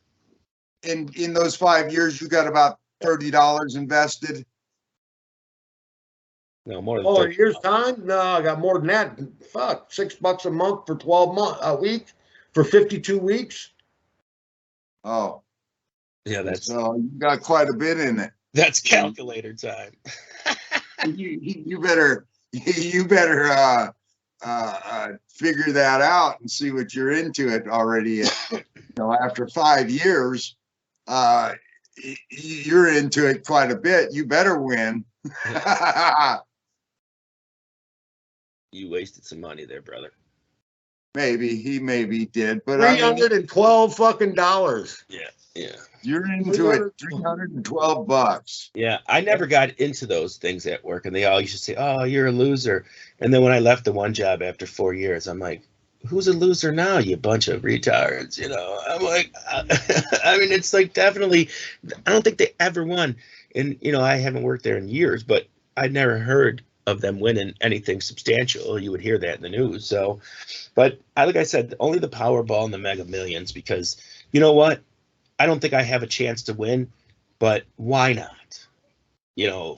In those 5 years, you got about $30 invested. No, more than a year's time? No, I got more than that. Fuck, $6 a month for 12 months a week for 52 weeks. Oh, yeah, so you got quite a bit in it. That's calculator time. you better figure that out and see what you're into it already. After 5 years, you're into it quite a bit. You better win. You wasted some money there, brother. Maybe did, but $312 fucking dollars. Yeah. You're into it. $312. Yeah, I never got into those things at work, and they all used to say, "Oh, you're a loser." And then when I left the one job after 4 years, I'm like, "Who's a loser now? You bunch of retards." I'm like, I mean, it's definitely. I don't think they ever won. And, I haven't worked there in years, but I'd never heard of them winning anything substantial. You would hear that in the news. So, but like I said, only the Powerball and the Mega Millions, because you know what? I don't think I have a chance to win, but why not?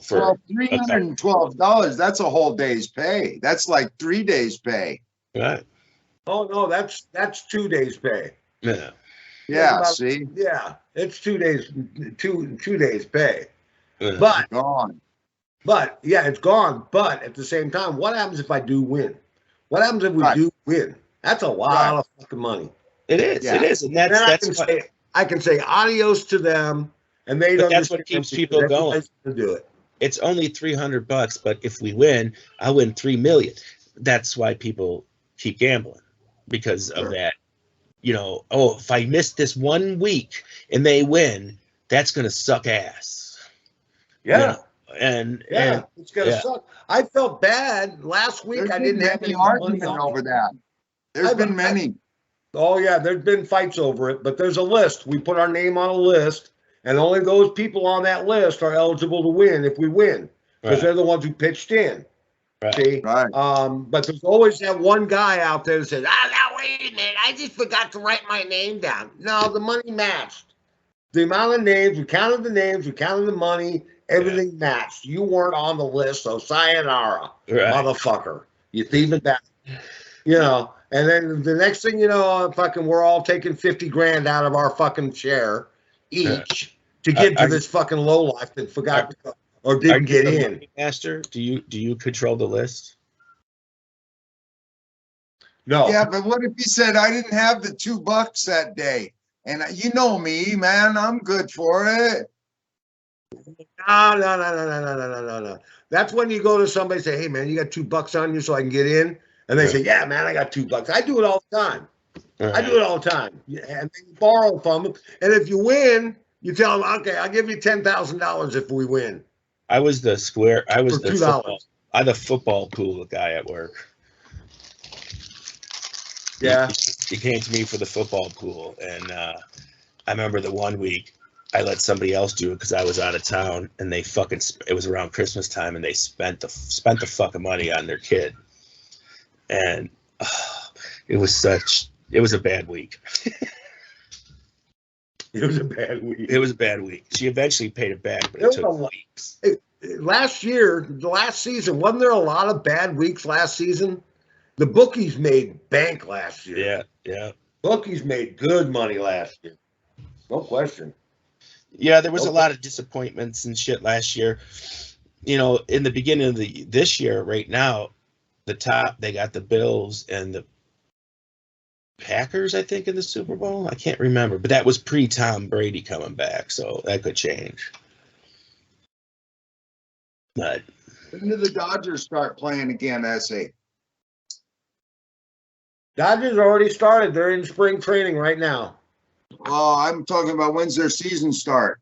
For $312, that's a whole day's pay. That's like 3 days pay. Right. Oh no, that's 2 days pay. Yeah. Yeah. See. Yeah, it's 2 days, two days pay. Yeah. But gone. But yeah, it's gone. But at the same time, what happens if I do win? What happens if we do win? That's a lot of fucking money. It is. Yeah. It is, and that's I can say adios to them, and they don't. That's what keeps people going. To do it. It's only $300, but if we win, I win $3 million. That's why people keep gambling, because of that. If I miss this 1 week and they win, that's gonna suck ass. Yeah. And it's gonna suck. I felt bad last week. I didn't have any argument over that. There's been many. Oh yeah, there's been fights over it, but there's a list. We put our name on a list, and only those people on that list are eligible to win if we win, because they're the ones who pitched in. Right. See? Right. But there's always that one guy out there that says, now wait a minute, I just forgot to write my name down. No, the money matched. The amount of names, we counted the names, we counted the money, everything matched. You weren't on the list, so sayonara, motherfucker. You thieving back. And then the next thing you know, we're all taking 50 grand out of our fucking share each to get to this fucking lowlife that forgot or didn't get in. Master, do you control the list? No. Yeah, but what if he said I didn't have the $2 that day? And you know me, man, I'm good for it. No. That's when you go to somebody and say, hey, man, you got $2 on you so I can get in? And they say, yeah, man, I got $2. I do it all the time. I do it all the time. And they borrow from them. And if you win, you tell them, okay, I'll give you $10,000 if we win. I was the $2. Football pool guy at work. Yeah. He came to me for the football pool. And I remember the 1 week I let somebody else do it because I was out of town, and it was around Christmas time, and they spent the fucking money on their kid. And it was a bad week. It was a bad week. It was a bad week. She eventually paid it back, but it took weeks. Last year, the last season, wasn't there a lot of bad weeks last season? The bookies made bank last year. Yeah. Bookies made good money last year. No question. Yeah, there was a lot of disappointments and shit last year. In the beginning of this year, right now, the top, they got the Bills and the Packers, I think, in the Super Bowl. I can't remember, but that was pre-Tom Brady coming back, so that could change. But when did the Dodgers start playing again, S.A.? Dodgers already started. They're in spring training right now. Oh, I'm talking about when's their season start?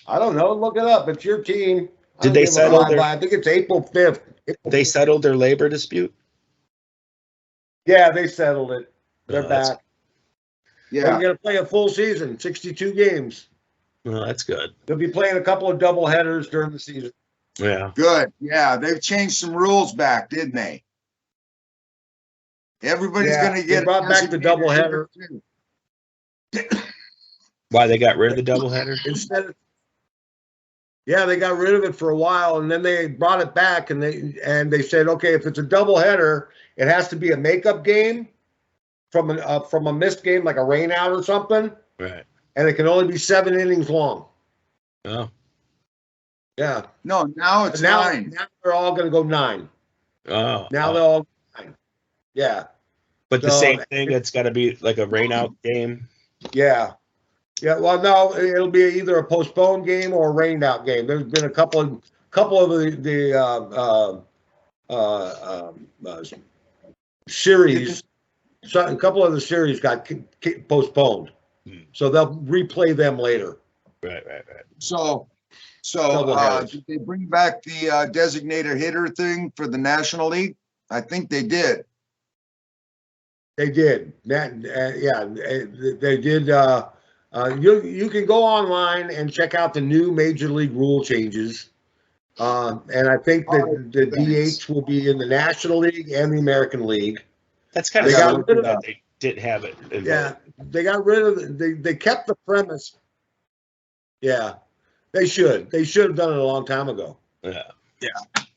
I don't know. Look it up. It's your team. Did they settle I think it's April 5th. They settled their labor dispute? Yeah, they settled it. They're back. Yeah. They're going to play a full season, 62 games. Well, that's good. They'll be playing a couple of double headers during the season. Yeah. Good. Yeah, they've changed some rules back, didn't they? Everybody's going to get. They brought back the double header. Why, they got rid of the doubleheader? They got rid of it for a while, and then they brought it back, and they said, okay, if it's a doubleheader, it has to be a makeup game from a missed game, like a rain out or something. Right. And it can only be 7 innings long. Oh. Yeah. No, now it's 9. Now they're all going to go 9. Oh. Now they're all 9. Yeah. But the same thing, it's got to be like a rain out game. Yeah. Yeah, well, no, it'll be either a postponed game or a rained out game. There's been a couple of the series. So a couple of the series got postponed, so they'll replay them later. Right. So did they bring back the designated hitter thing for the National League? I think they did. They did. They did. You can go online and check out the new Major League rule changes. And I think that the DH will be in the National League and the American League. That's kind of stupid that they didn't have it involved. Yeah, they got rid of they kept the premise. Yeah, they should. They should have done it a long time ago. Yeah.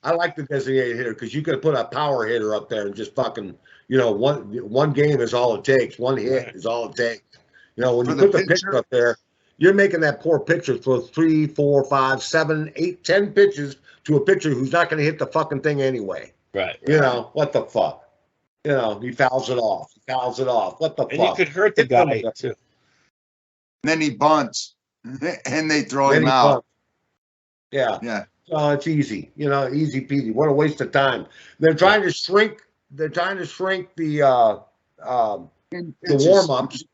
I like the designated hitter because you could put a power hitter up there and just fucking, one game is all it takes. One hit is all it takes. When you put the pitcher up there, you're making that poor pitcher throw 3, 4, 5, 7, 8, 10 pitches to a pitcher who's not going to hit the fucking thing anyway. Right. What the fuck? He fouls it off. What the fuck? And you could hurt the guy too. And then he bunts, and they throw him out. Yeah. Yeah. So it's easy, easy peasy. What a waste of time. They're trying to shrink. They're trying to shrink the warm-ups.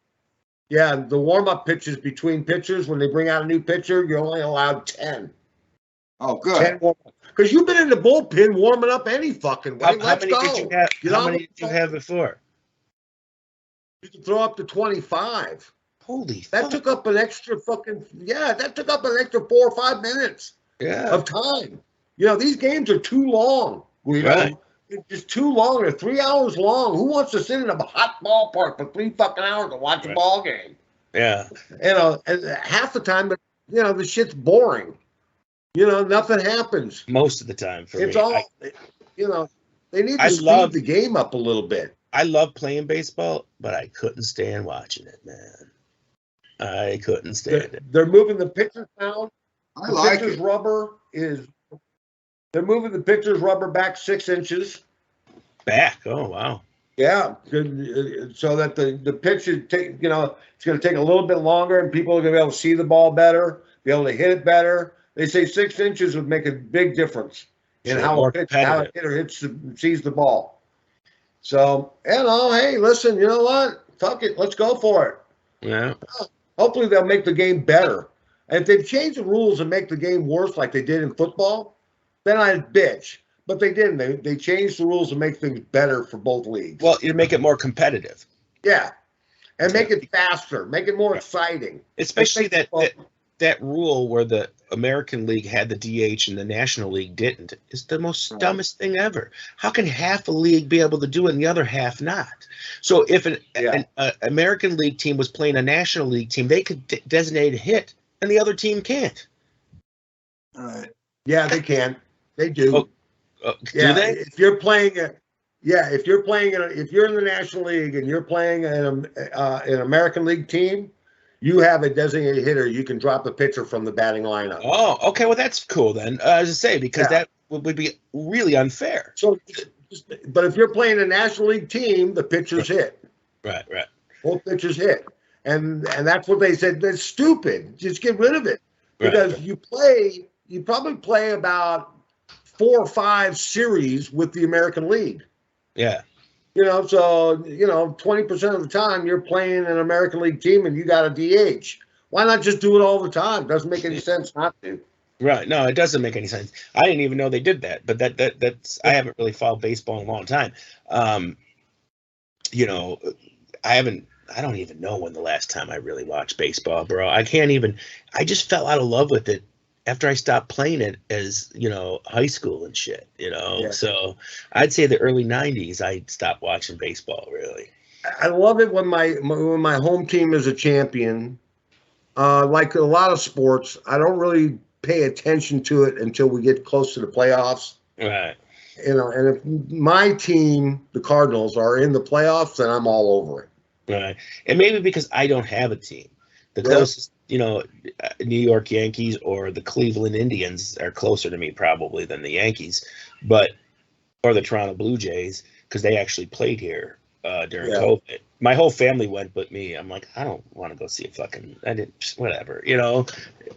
Yeah, the warm-up pitches between pitchers. When they bring out a new pitcher, you're only allowed 10. Oh, good. Because you've been in the bullpen warming up any fucking way. Let's go. How many did you have before? You can throw up to 25. Holy fuck. That took up an extra 4 or 5 minutes of time. These games are too long. Right. It's just too long. They're 3 hours long. Who wants to sit in a hot ballpark for 3 fucking hours to watch a ball game? Yeah. And half the time, the shit's boring. Nothing happens. Most of the time for it's me. All, they need to speed the game up a little bit. I love playing baseball, but I couldn't stand watching it, man. I couldn't stand it. They're moving the pitchers down. They're moving the pitcher's rubber back 6 inches. Back? Oh, wow. Yeah, so that the pitch is it's going to take a little bit longer, and people are going to be able to see the ball better, be able to hit it better. They say 6 inches would make a big difference in how a hitter sees the ball. So, hey, listen, you know what? Fuck it, let's go for it. Yeah. Hopefully they'll make the game better. And if they've changed the rules and make the game worse like they did in football, then I'd bitch. But they didn't. They changed the rules to make things better for both leagues. Well, you make it more competitive. Yeah. And make it faster. Make it more exciting. Especially that rule where the American League had the DH and the National League didn't is the most dumbest thing ever. How can half a league be able to do it and the other half not? So if an American League team was playing a National League team, they could designate a hit and the other team can't. All right. Yeah, they can. They do. Do they? If you're playing if you're in the National League and you're playing an American League team, you have a designated hitter. You can drop a pitcher from the batting lineup. Oh, okay. Well, that's cool then. As I say, because that would be really unfair. So, but if you're playing a National League team, the pitchers hit. Right. Both pitchers hit, and that's what they said. That's stupid. Just get rid of it because you probably play about 4 or 5 series with the American League. Yeah. So 20% of the time you're playing an American League team and you got a DH. Why not just do it all the time? Doesn't make any sense not to. Right. No, it doesn't make any sense. I didn't even know they did that, but that's I haven't really followed baseball in a long time. I don't even know when the last time I really watched baseball, bro. I just fell out of love with it after I stopped playing it as, high school and shit, Yeah. So I'd say the early 90s, I stopped watching baseball, really. I love it when my home team is a champion. Like a lot of sports, I don't really pay attention to it until we get close to the playoffs. Right. And if my team, the Cardinals, are in the playoffs, then I'm all over it. Right. And maybe because I don't have a team. The closest, New York Yankees or the Cleveland Indians are closer to me probably than the Yankees, or the Toronto Blue Jays, because they actually played here during COVID. My whole family went but me. I'm like, I don't want to go see whatever,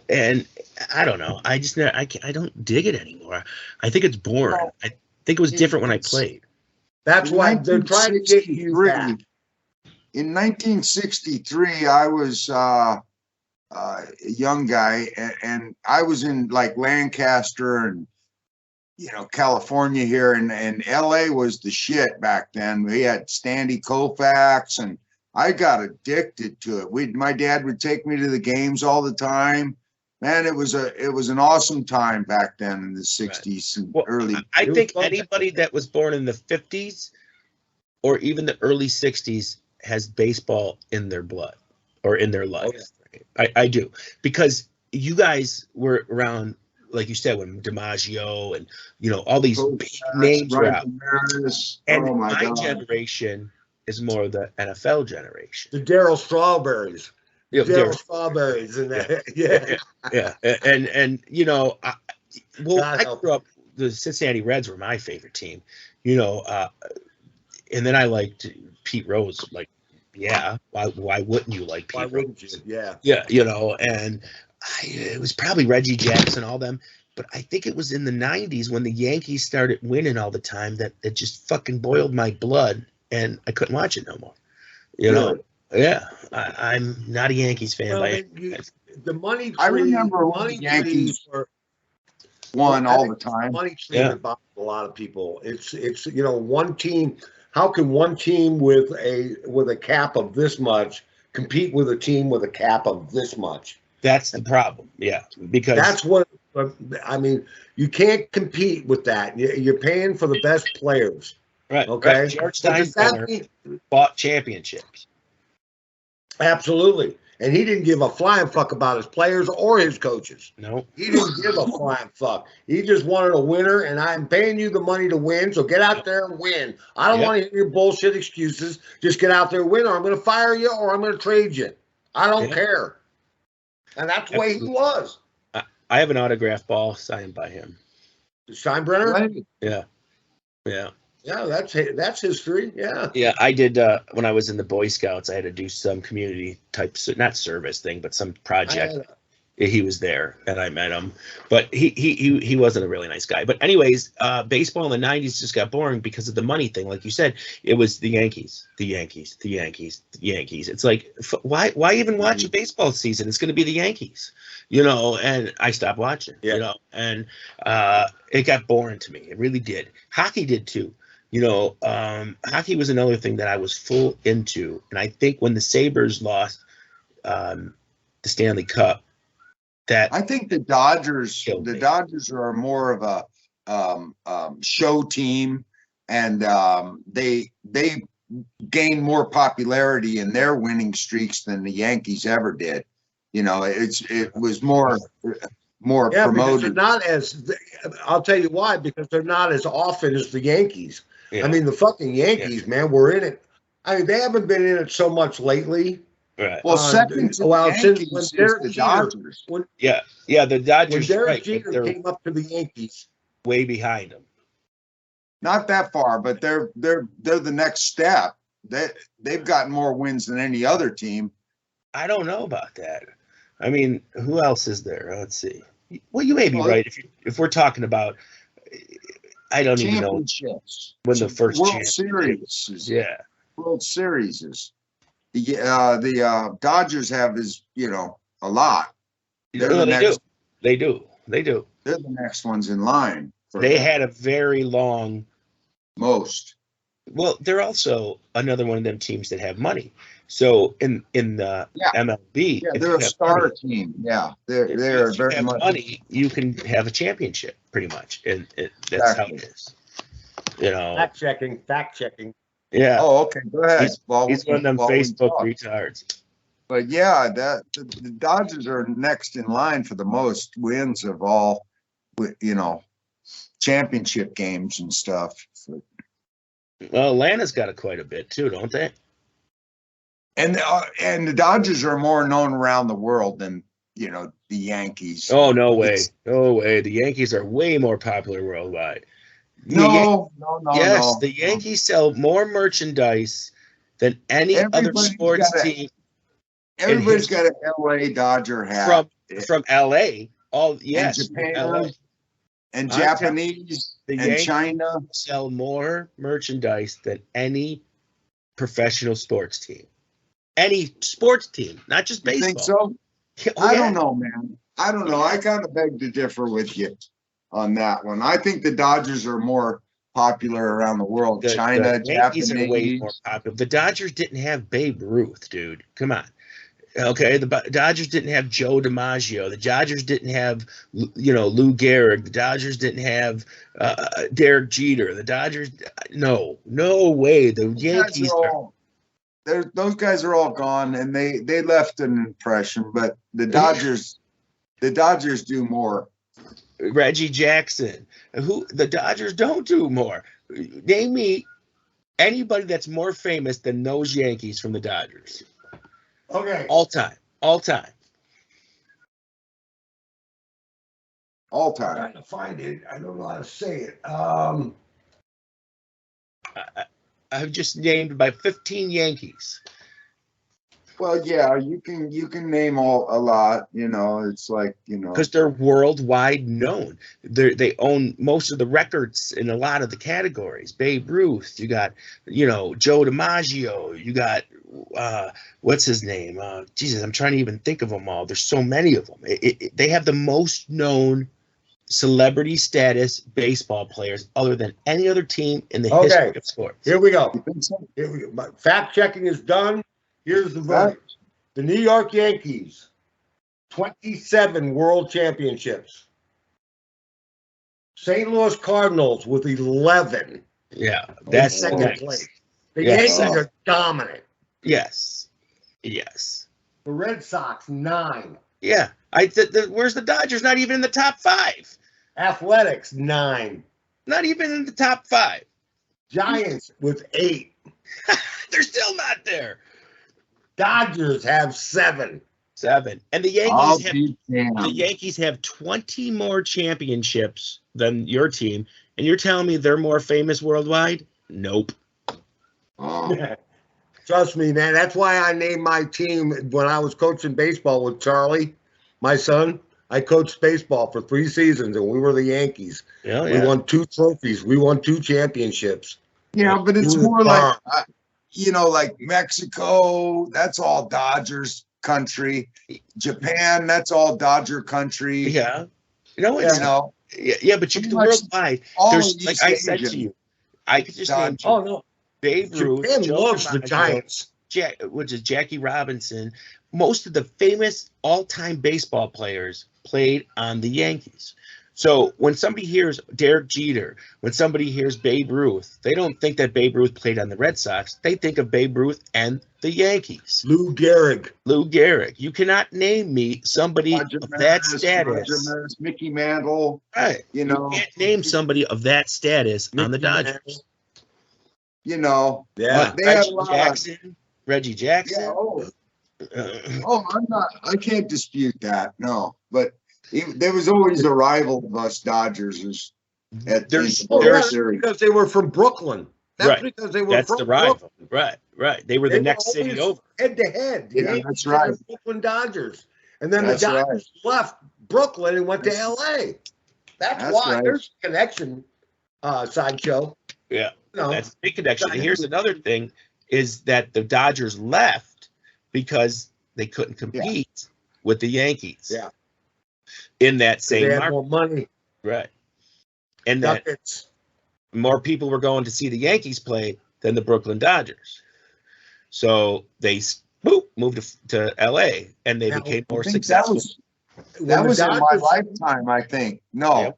and I don't know. I just, I don't dig it anymore. I think it's boring. I think it was different when I played. That's why they're trying to get you back. In 1963, I was a young guy, and I was in like Lancaster and California here, and LA was the shit back then. We had Sandy Koufax and I got addicted to it. My dad would take me to the games all the time. Man, it was an awesome time back then in the 60s and early. I think anybody that was born in the 50s or even the early 60s has baseball in their blood or in their life. I do, because you guys were around, like you said, when DiMaggio and all these big names were out. And my generation is more of the NFL generation. The Darryl Strawberries. Darryl Strawberries and that. Yeah. And I grew up, the Cincinnati Reds were my favorite team, and then I liked Pete Rose. Like, why wouldn't you like Pete Rose? Why wouldn't you? Yeah, and it was probably Reggie Jackson, all them. But I think it was in the 90s when the Yankees started winning all the time that it just fucking boiled my blood, and I couldn't watch it no more. You know? Yeah, I'm not a Yankees fan. The money tree, I remember when the Yankees won all the time. Money tree bothers a lot of people. It's one team. How can one team with a cap of this much compete with a team with a cap of this much? That's the problem. Yeah, because that's what I mean. You can't compete with that. You're paying for the best players. Right. Okay. Right. George Steinbrenner bought championships. Absolutely. And he didn't give a flying fuck about his players or his coaches. No. He didn't give a flying fuck. He just wanted a winner, and I'm paying you the money to win, so get out there and win. I don't want to hear your bullshit excuses. Just get out there and win, or I'm going to fire you, or I'm going to trade you. I don't care. And that's the way he was. I have an autographed ball signed by him. Steinbrenner? Right. Yeah. Yeah, that's history. Yeah. Yeah, I did when I was in the Boy Scouts. I had to do some community type, not service thing, but some project. He was there, and I met him. But he wasn't a really nice guy. But anyways, baseball in the 90s just got boring because of the money thing. Like you said, it was the Yankees. It's like, why even watch a baseball season? It's going to be the Yankees, and I stopped watching, and it got boring to me. It really did. Hockey did too. Hockey was another thing that I was full into. And I think when the Sabres lost the Stanley Cup, I think the Dodgers are more of a show team, and they gained more popularity in their winning streaks than the Yankees ever did. It was more promoted. I'll tell you why, because they're not as often as the Yankees. Yeah. I mean, the fucking Yankees, man, were in it. I mean, they haven't been in it so much lately. Right. Well, second to the Yankees is the Dodgers. The Dodgers. When Derek Jeter came up to the Yankees, way behind them. Not that far, but they're the next step. They've gotten more wins than any other team. I don't know about that. I mean, who else is there? Let's see. Well, you may be right if we're talking about. I don't even know when the first World Series is. Yeah. World Series is. The Dodgers have a lot. They do. They're the next ones in line. They had a very long. Most. Well, they're also another one of them teams that have money. So in the MLB, they're a star team. Yeah, they're very much money. You can have a championship, pretty much, and that's how it is. Fact checking. Yeah. Oh, okay. Go ahead. He's one of them Facebook retards. But the Dodgers are next in line for the most wins of all, championship games and stuff. Well, Atlanta's got quite a bit too, don't they? And the Dodgers are more known around the world than the Yankees. Oh, no way. The Yankees are way more popular worldwide. No. The Yankees sell more merchandise than any other sports team. Everybody's got an LA Dodger hat from LA. And Japan, LA. And Japanese and Yankees China sell more merchandise than any professional sports team. Any sports team, not just baseball. You think so? I don't know, man. I don't know. I kind of beg to differ with you on that one. I think the Dodgers are more popular around the world. China, the Yankees are way Japanese. more popular. The Dodgers didn't have Babe Ruth, dude. Come on. Okay, the Dodgers didn't have Joe DiMaggio. The Dodgers didn't have, Lou Gehrig. The Dodgers didn't have Derek Jeter. The Dodgers, no way. The Yankees those guys are all gone, and they left an impression. But the Dodgers do more. Reggie Jackson. The Dodgers don't do more. Name me anybody that's more famous than those Yankees from the Dodgers. Okay. All time. All I'm time. trying to find it. I don't know how to say it. I've just named about 15 Yankees. Well, yeah, you can name a lot. It's like because they're worldwide known. They own most of the records in a lot of the categories. Babe Ruth, you got Joe DiMaggio, you got what's his name? Jesus, I'm trying to even think of them all. There's so many of them. They have the most known celebrity status baseball players other than any other team in the history of sports. Here we go. Fact checking is done. Here's the verdict. The New York Yankees, 27 world championships. St. Louis Cardinals with 11. Yeah, that's second place. The Yankees are dominant. Yes. The Red Sox, 9. Yeah. Where's the Dodgers? Not even in the top 5. Athletics, 9. Not even in the top 5. Giants with 8. They're still not there. Dodgers have 7. 7. And the Yankees have 20 more championships than your team. And you're telling me they're more famous worldwide? Nope. Trust me, man. That's why I named my team when I was coaching baseball with Charlie, my son. I coached baseball for 3 seasons, and we were the Yankees. Yeah. We won 2 trophies. We won 2 championships. Yeah, but it's more like, like Mexico, that's all Dodgers country. Japan, that's all Dodger country. Yeah. Yeah, but you can worldwide. There's, like I said to you, I could just name Babe Ruth, Japan loves the Giants. Which is Jackie Robinson. Most of the famous all-time baseball players played on the Yankees. So when somebody hears Derek Jeter, when somebody hears Babe Ruth, they don't think that Babe Ruth played on the Red Sox. They think of Babe Ruth and the Yankees. Lou Gehrig. You cannot name me somebody of that status. Mickey Mantle. Right. You can't name somebody of that status on the Dodgers. Yeah. Reggie Jackson. Yeah, I can't dispute that. No, but there was always a rival of us Dodgers. Because they were from Brooklyn. That's because they were from the rival. Brooklyn. Right. They were the next city over. Head to head. Yeah, that's right. Brooklyn Dodgers. And then the Dodgers left Brooklyn and went to LA. That's why there's a connection, Sideshow. Yeah. That's a big connection. And here's another thing is that the Dodgers left because they couldn't compete with the Yankees. Yeah. In that same market. More money. Right. And that more people were going to see the Yankees play than the Brooklyn Dodgers. So they moved to LA and they became more successful. That was in my lifetime, I think. No.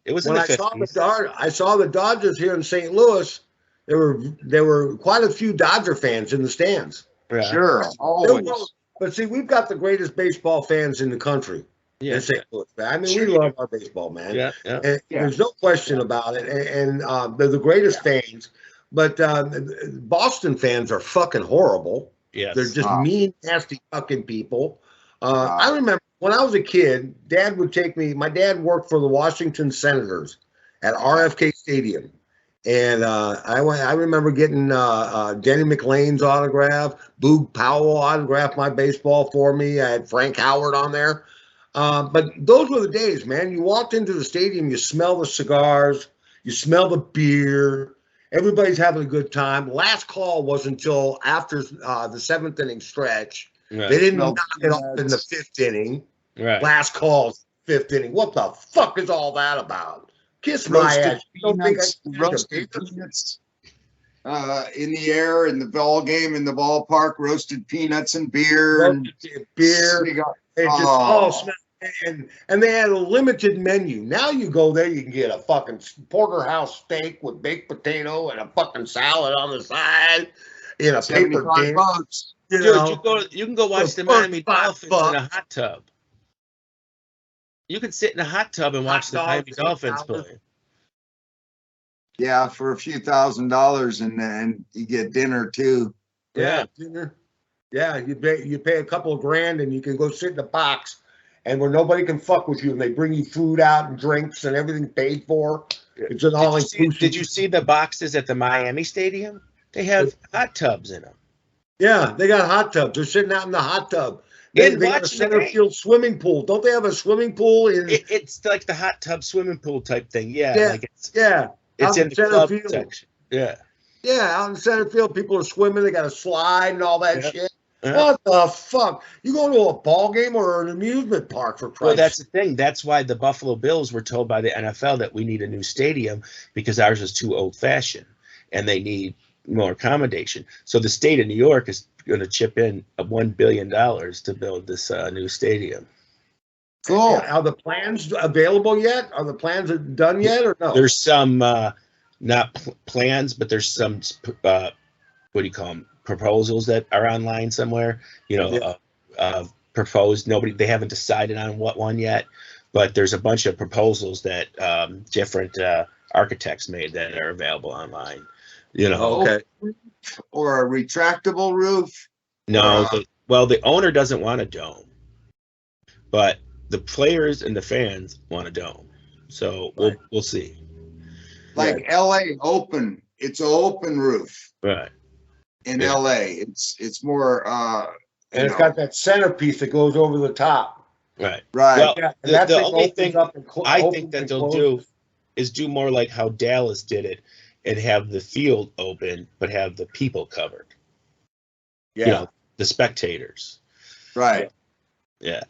It was when in the 50s. I saw the Dodgers here in St. Louis. There were quite a few Dodger fans in the stands. Yeah. Sure, always. But see, we've got the greatest baseball fans in the country. Yeah. In St. Louis. I mean, we love our baseball, man. Yeah. And there's no question about it. And they're the greatest fans. But Boston fans are fucking horrible. Yes. They're just mean, nasty fucking people. I remember when I was a kid, Dad would take me. My dad worked for the Washington Senators at RFK Stadium. And I remember getting Denny McLain's autograph. Boog Powell autographed my baseball for me. I had Frank Howard on there. But those were the days, man. You walked into the stadium, you smell the cigars, you smell the beer. Everybody's having a good time. Last call was until after the 7th inning stretch. Right. They didn't knock it off in the 5th inning. Right. Last call, 5th inning. What the fuck is all that about? Kiss my ass. Roasted peanuts in the air in the ball game in the ballpark. Roasted peanuts and beer. It just all smells. And they had a limited menu. Now you go there, you can get a fucking porterhouse steak with baked potato and a fucking salad on the side in a paper dish. Dude, you can go watch the Miami Dolphins in a hot tub. You can sit in a hot tub and watch the Miami Dolphins play. Yeah, for a few $1,000s, and then you get dinner too. Yeah, dinner. Yeah, you pay a couple of grand, and you can go sit in a box, and where nobody can fuck with you, and they bring you food out and drinks and everything paid for. It's an all-inclusive. Did you see the boxes at the Miami Stadium? They have hot tubs in them. Yeah, they got hot tubs. They're sitting out in the hot tub. They got a center field swimming pool. Don't they have a swimming pool? It's like the hot tub swimming pool type thing. Yeah. It's in the club section. Yeah. Yeah, out in center field, people are swimming. They got a slide and all that shit. What the fuck? You go to a ball game or an amusement park for Christ's sake? Well, that's the thing. That's why the Buffalo Bills were told by the NFL that we need a new stadium because ours is too old-fashioned and they need more accommodation. So the state of New York is going to chip in $1 billion to build this new stadium. Cool. Are the plans available yet? Are the plans done yet or no? There's some not plans, but there's some what do you call them? Proposals that are online somewhere. Proposed. They haven't decided on what one yet, but there's a bunch of proposals that different architects made that are available online. Okay. Or a retractable roof. No, the owner doesn't want a dome, but the players and the fans want a dome. So we'll see. Like LA open, it's an open roof. Right. In LA, it's more and it's got that centerpiece that goes over the top. Right. Well, the only thing I think that they'll do is do more like how Dallas did it and have the field open but have the people covered. Yeah. The spectators. Right. Yeah.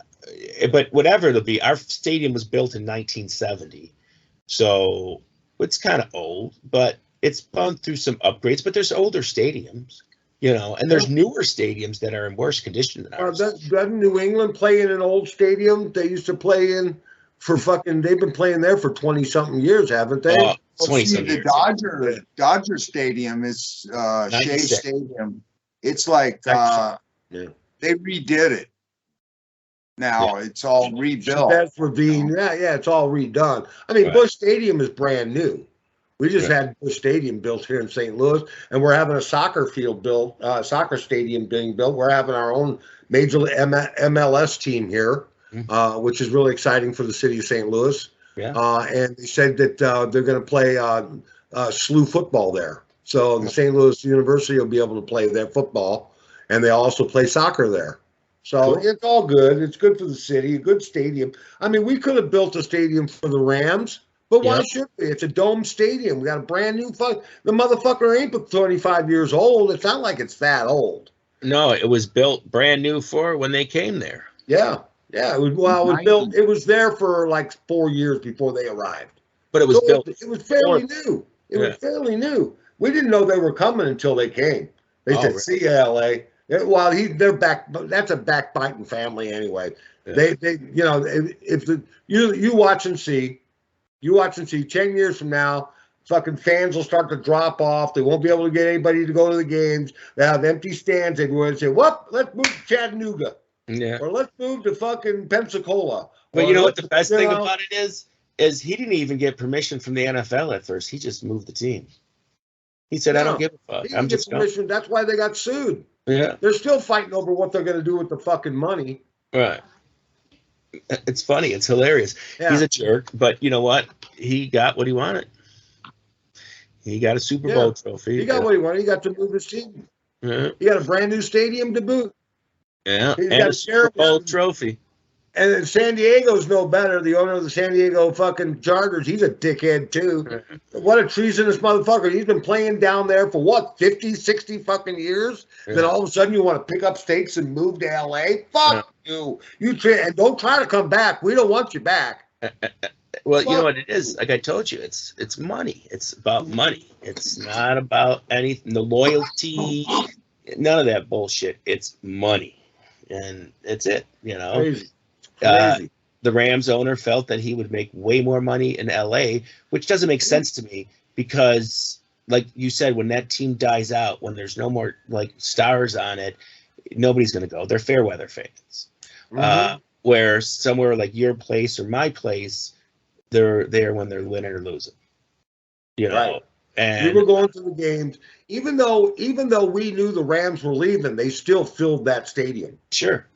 But whatever it'll be, our stadium was built in 1970. So it's kind of old, but it's gone through some upgrades. But there's older stadiums, and there's newer stadiums that are in worse condition than ours. Doesn't New England play in an old stadium they used to play in they've been playing there for 20-something years, haven't they? 20-something years. The Dodger Stadium is Shea Stadium. It's like they redid it. Now it's all rebuilt. That's Ravine. Yeah, it's all redone. I mean, Busch Stadium is brand new. We just had Busch Stadium built here in St. Louis, and we're having a soccer field built, soccer stadium being built. We're having our own major MLS team here, which is really exciting for the city of St. Louis. Yeah. And they said that they're going to play SLU football there. So the St. Louis University will be able to play their football, and they also play soccer there. So It's all good. It's good for the city, a good stadium. I mean, we could have built a stadium for the Rams, but why should we? It's a dome stadium. We got a brand new the motherfucker ain't but 35 years old. It's not like it's that old. No, it was built brand new for when they came there. Yeah. Yeah. It was built. It was there for like 4 years before they arrived. But it was built. It was fairly new. It was fairly new. We didn't know they were coming until they came. They said, really? "See you, LA." Well, they're back. That's a backbiting family anyway. Yeah. If you watch and see, 10 years from now, fucking fans will start to drop off. They won't be able to get anybody to go to the games. They have empty stands everywhere and say, "What? Let's move to Chattanooga." Yeah. Or let's move to fucking Pensacola. But you know what the best thing about it is he didn't even get permission from the NFL at first. He just moved the team. He said, "I don't give a fuck. I'm just permission." That's why they got sued. Yeah. They're still fighting over what they're going to do with the fucking money. Right. It's funny. It's hilarious. Yeah. He's a jerk, but you know what? He got what he wanted. He got a Super Bowl trophy. He got what he wanted. He got to move his team. Yeah. He got a brand new stadium to boot. Yeah, and a Super Bowl trophy. And San Diego's no better. The owner of the San Diego fucking Chargers, he's a dickhead too. What a treasonous motherfucker. He's been playing down there for what, 50, 60 fucking years? Yeah. Then all of a sudden you want to pick up stakes and move to LA? Fuck you. And don't try to come back. We don't want you back. Well, you know what it is? Like I told you, it's money. It's about money. It's not about anything, the loyalty, none of that bullshit. It's money. And it's it, you know. Crazy. Crazy. The Rams owner felt that he would make way more money in LA, which doesn't make sense to me because, like you said, when that team dies out, when there's no more like stars on it, nobody's going to go. They're fair weather fans. Where somewhere like your place or my place, they're there when they're winning or losing. You know, right. And we were going to the games, even though we knew the Rams were leaving, they still filled that stadium. Sure,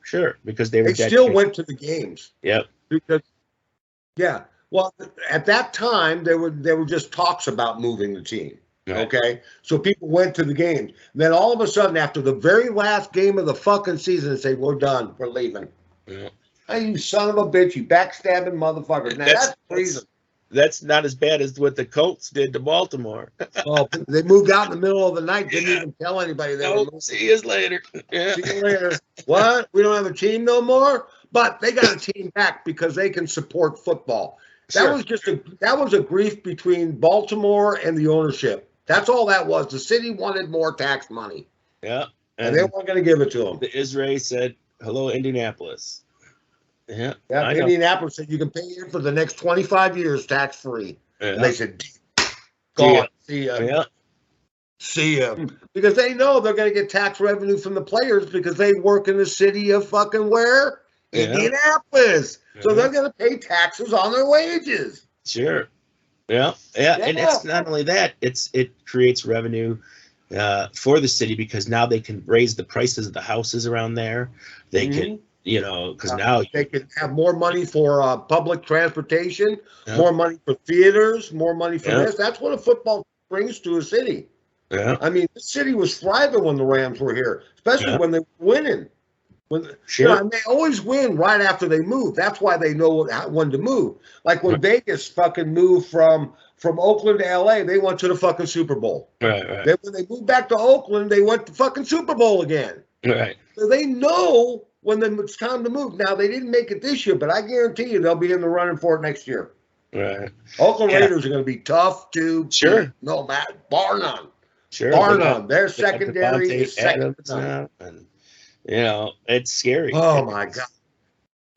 because they still went to the games. Yep. Because, yeah. Well, at that time, there were just talks about moving the team. Right. Okay, so people went to the games. And then all of a sudden, after the very last game of the fucking season, they say, "We're done. We're leaving." Yeah. Hey, you son of a bitch! You backstabbing motherfuckers! Now that's treason. That's not as bad as what the Colts did to Baltimore. Well, they moved out in the middle of the night. Didn't even tell anybody they were moving. See you later. Yeah. See you later. What? We don't have a team no more? But they got a team back because they can support football. That was a grief between Baltimore and the ownership. That's all that was. The city wanted more tax money. Yeah. And they weren't going to give it to them. The Israel said, "Hello, Indianapolis." Yeah. Indianapolis said you can pay here for the next 25 years tax free. Yeah. And they said, "Go see ya." Yeah. See ya. Because they know they're going to get tax revenue from the players because they work in the city of fucking where? Yeah. Indianapolis. Yeah. So they're going to pay taxes on their wages. Sure. Yeah. And it's not only that, it creates revenue for the city because now they can raise the prices of the houses around there. They can, you know, because now they can have more money for public transportation, more money for theaters, more money for this. That's what a football brings to a city. Yeah. I mean, the city was thriving when the Rams were here, especially when they were winning. And they always win right after they move. That's why they know when to move. Like when Vegas fucking moved from Oakland to LA, they went to the fucking Super Bowl. Right. Then when they moved back to Oakland, they went to fucking Super Bowl again. Right. So they know when it's time to move. Now, they didn't make it this year, but I guarantee you they'll be in the running for it next year. Right. Oakland Raiders are going to be tough to beat. No matter, bar none. Sure. Bar none. Their secondary is second to none. And, you know, it's scary. Oh, my God.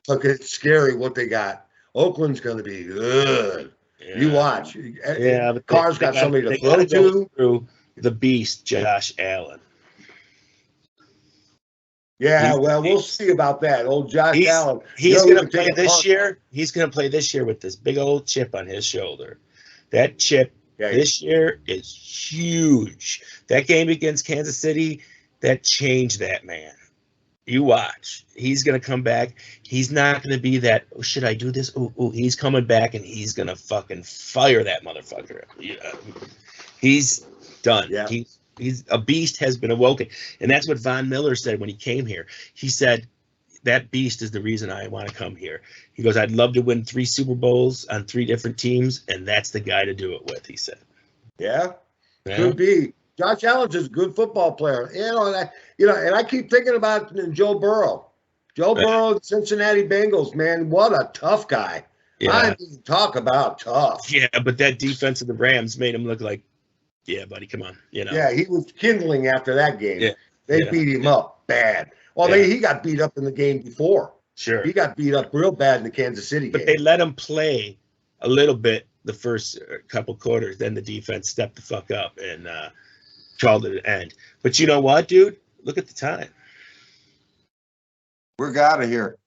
Look, it's scary what they got. Oakland's going to be good. Yeah. You watch. Yeah. The Carr's got somebody to throw to. Through the beast, Josh Allen. Yeah, we'll see about that. Old Josh Allen. He's going to play this year. He's going to play this year with this big old chip on his shoulder. That chip this year is huge. That game against Kansas City, that changed that man. You watch. He's going to come back. He's not going to be that, "Oh, should I do this?" Ooh, he's coming back, and he's going to fucking fire that motherfucker. Yeah. He's done. Yeah. He's a beast has been awoken. And that's what Von Miller said when he came here. He said, "That beast is the reason I want to come here." He goes, "I'd love to win 3 Super Bowls on 3 different teams, and that's the guy to do it with," he said. Yeah. Could be. Josh Allen's just a good football player. And I keep thinking about Joe Burrow. Joe Burrow, Cincinnati Bengals, man, what a tough guy. Yeah. I mean, talk about tough. Yeah, but that defense of the Rams made him look like, yeah, buddy, come on. You know. Yeah, he was kindling after that game. Yeah. They beat him up bad. Well, he got beat up in the game before. Sure. He got beat up real bad in the Kansas City game. But they let him play a little bit the first couple quarters. Then the defense stepped the fuck up and called it an end. But you know what, dude? Look at the time. We're out of here.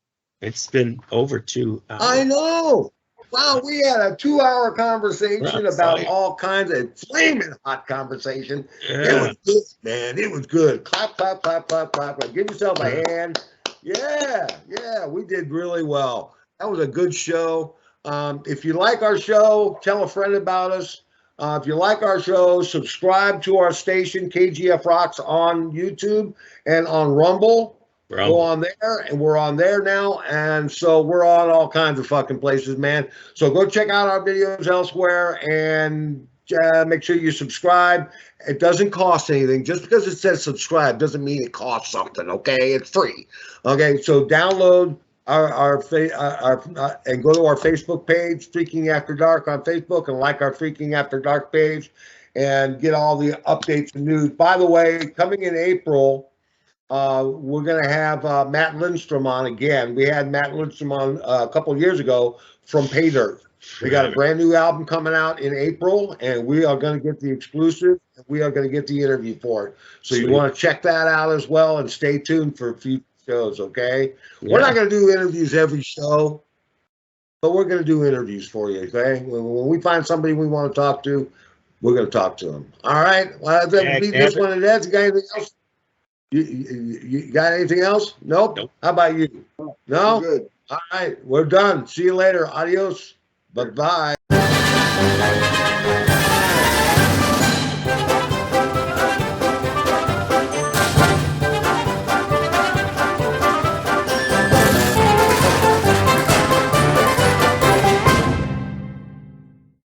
It's been over 2 hours. I know. Wow, we had a 2-hour conversation about all kinds of flaming hot conversation. Yeah. It was good, man. It was good. Clap, clap, clap, clap, clap, clap. Give yourself a hand. Yeah, we did really well. That was a good show. If you like our show, tell a friend about us. If you like our show, subscribe to our station, KGF Rocks, on YouTube and on Rumble. Go on there, and we're on there now, and so we're on all kinds of fucking places, man. So go check out our videos elsewhere, and make sure you subscribe. It doesn't cost anything. Just because it says subscribe doesn't mean it costs something, okay? It's free. Okay, so download and go to our Facebook page, Freaking After Dark on Facebook, and like our Freaking After Dark page, and get all the updates and news. By the way, coming in April, we're going to have Matt Lindstrom on again. We had Matt Lindstrom on a couple of years ago from Pay Dirt. We got a brand new album coming out in April, and we are going to get the exclusive, and we are going to get the interview for it. So you want to check that out as well, and stay tuned for future shows, okay? Yeah. We're not going to do interviews every show, but we're going to do interviews for you, okay? When we find somebody we want to talk to, we're going to talk to them. All right? Well, that'll be this one and that. You got anything else? You got anything else? Nope. How about you? No? Good. All right. We're done. See you later. Adios. Bye-bye.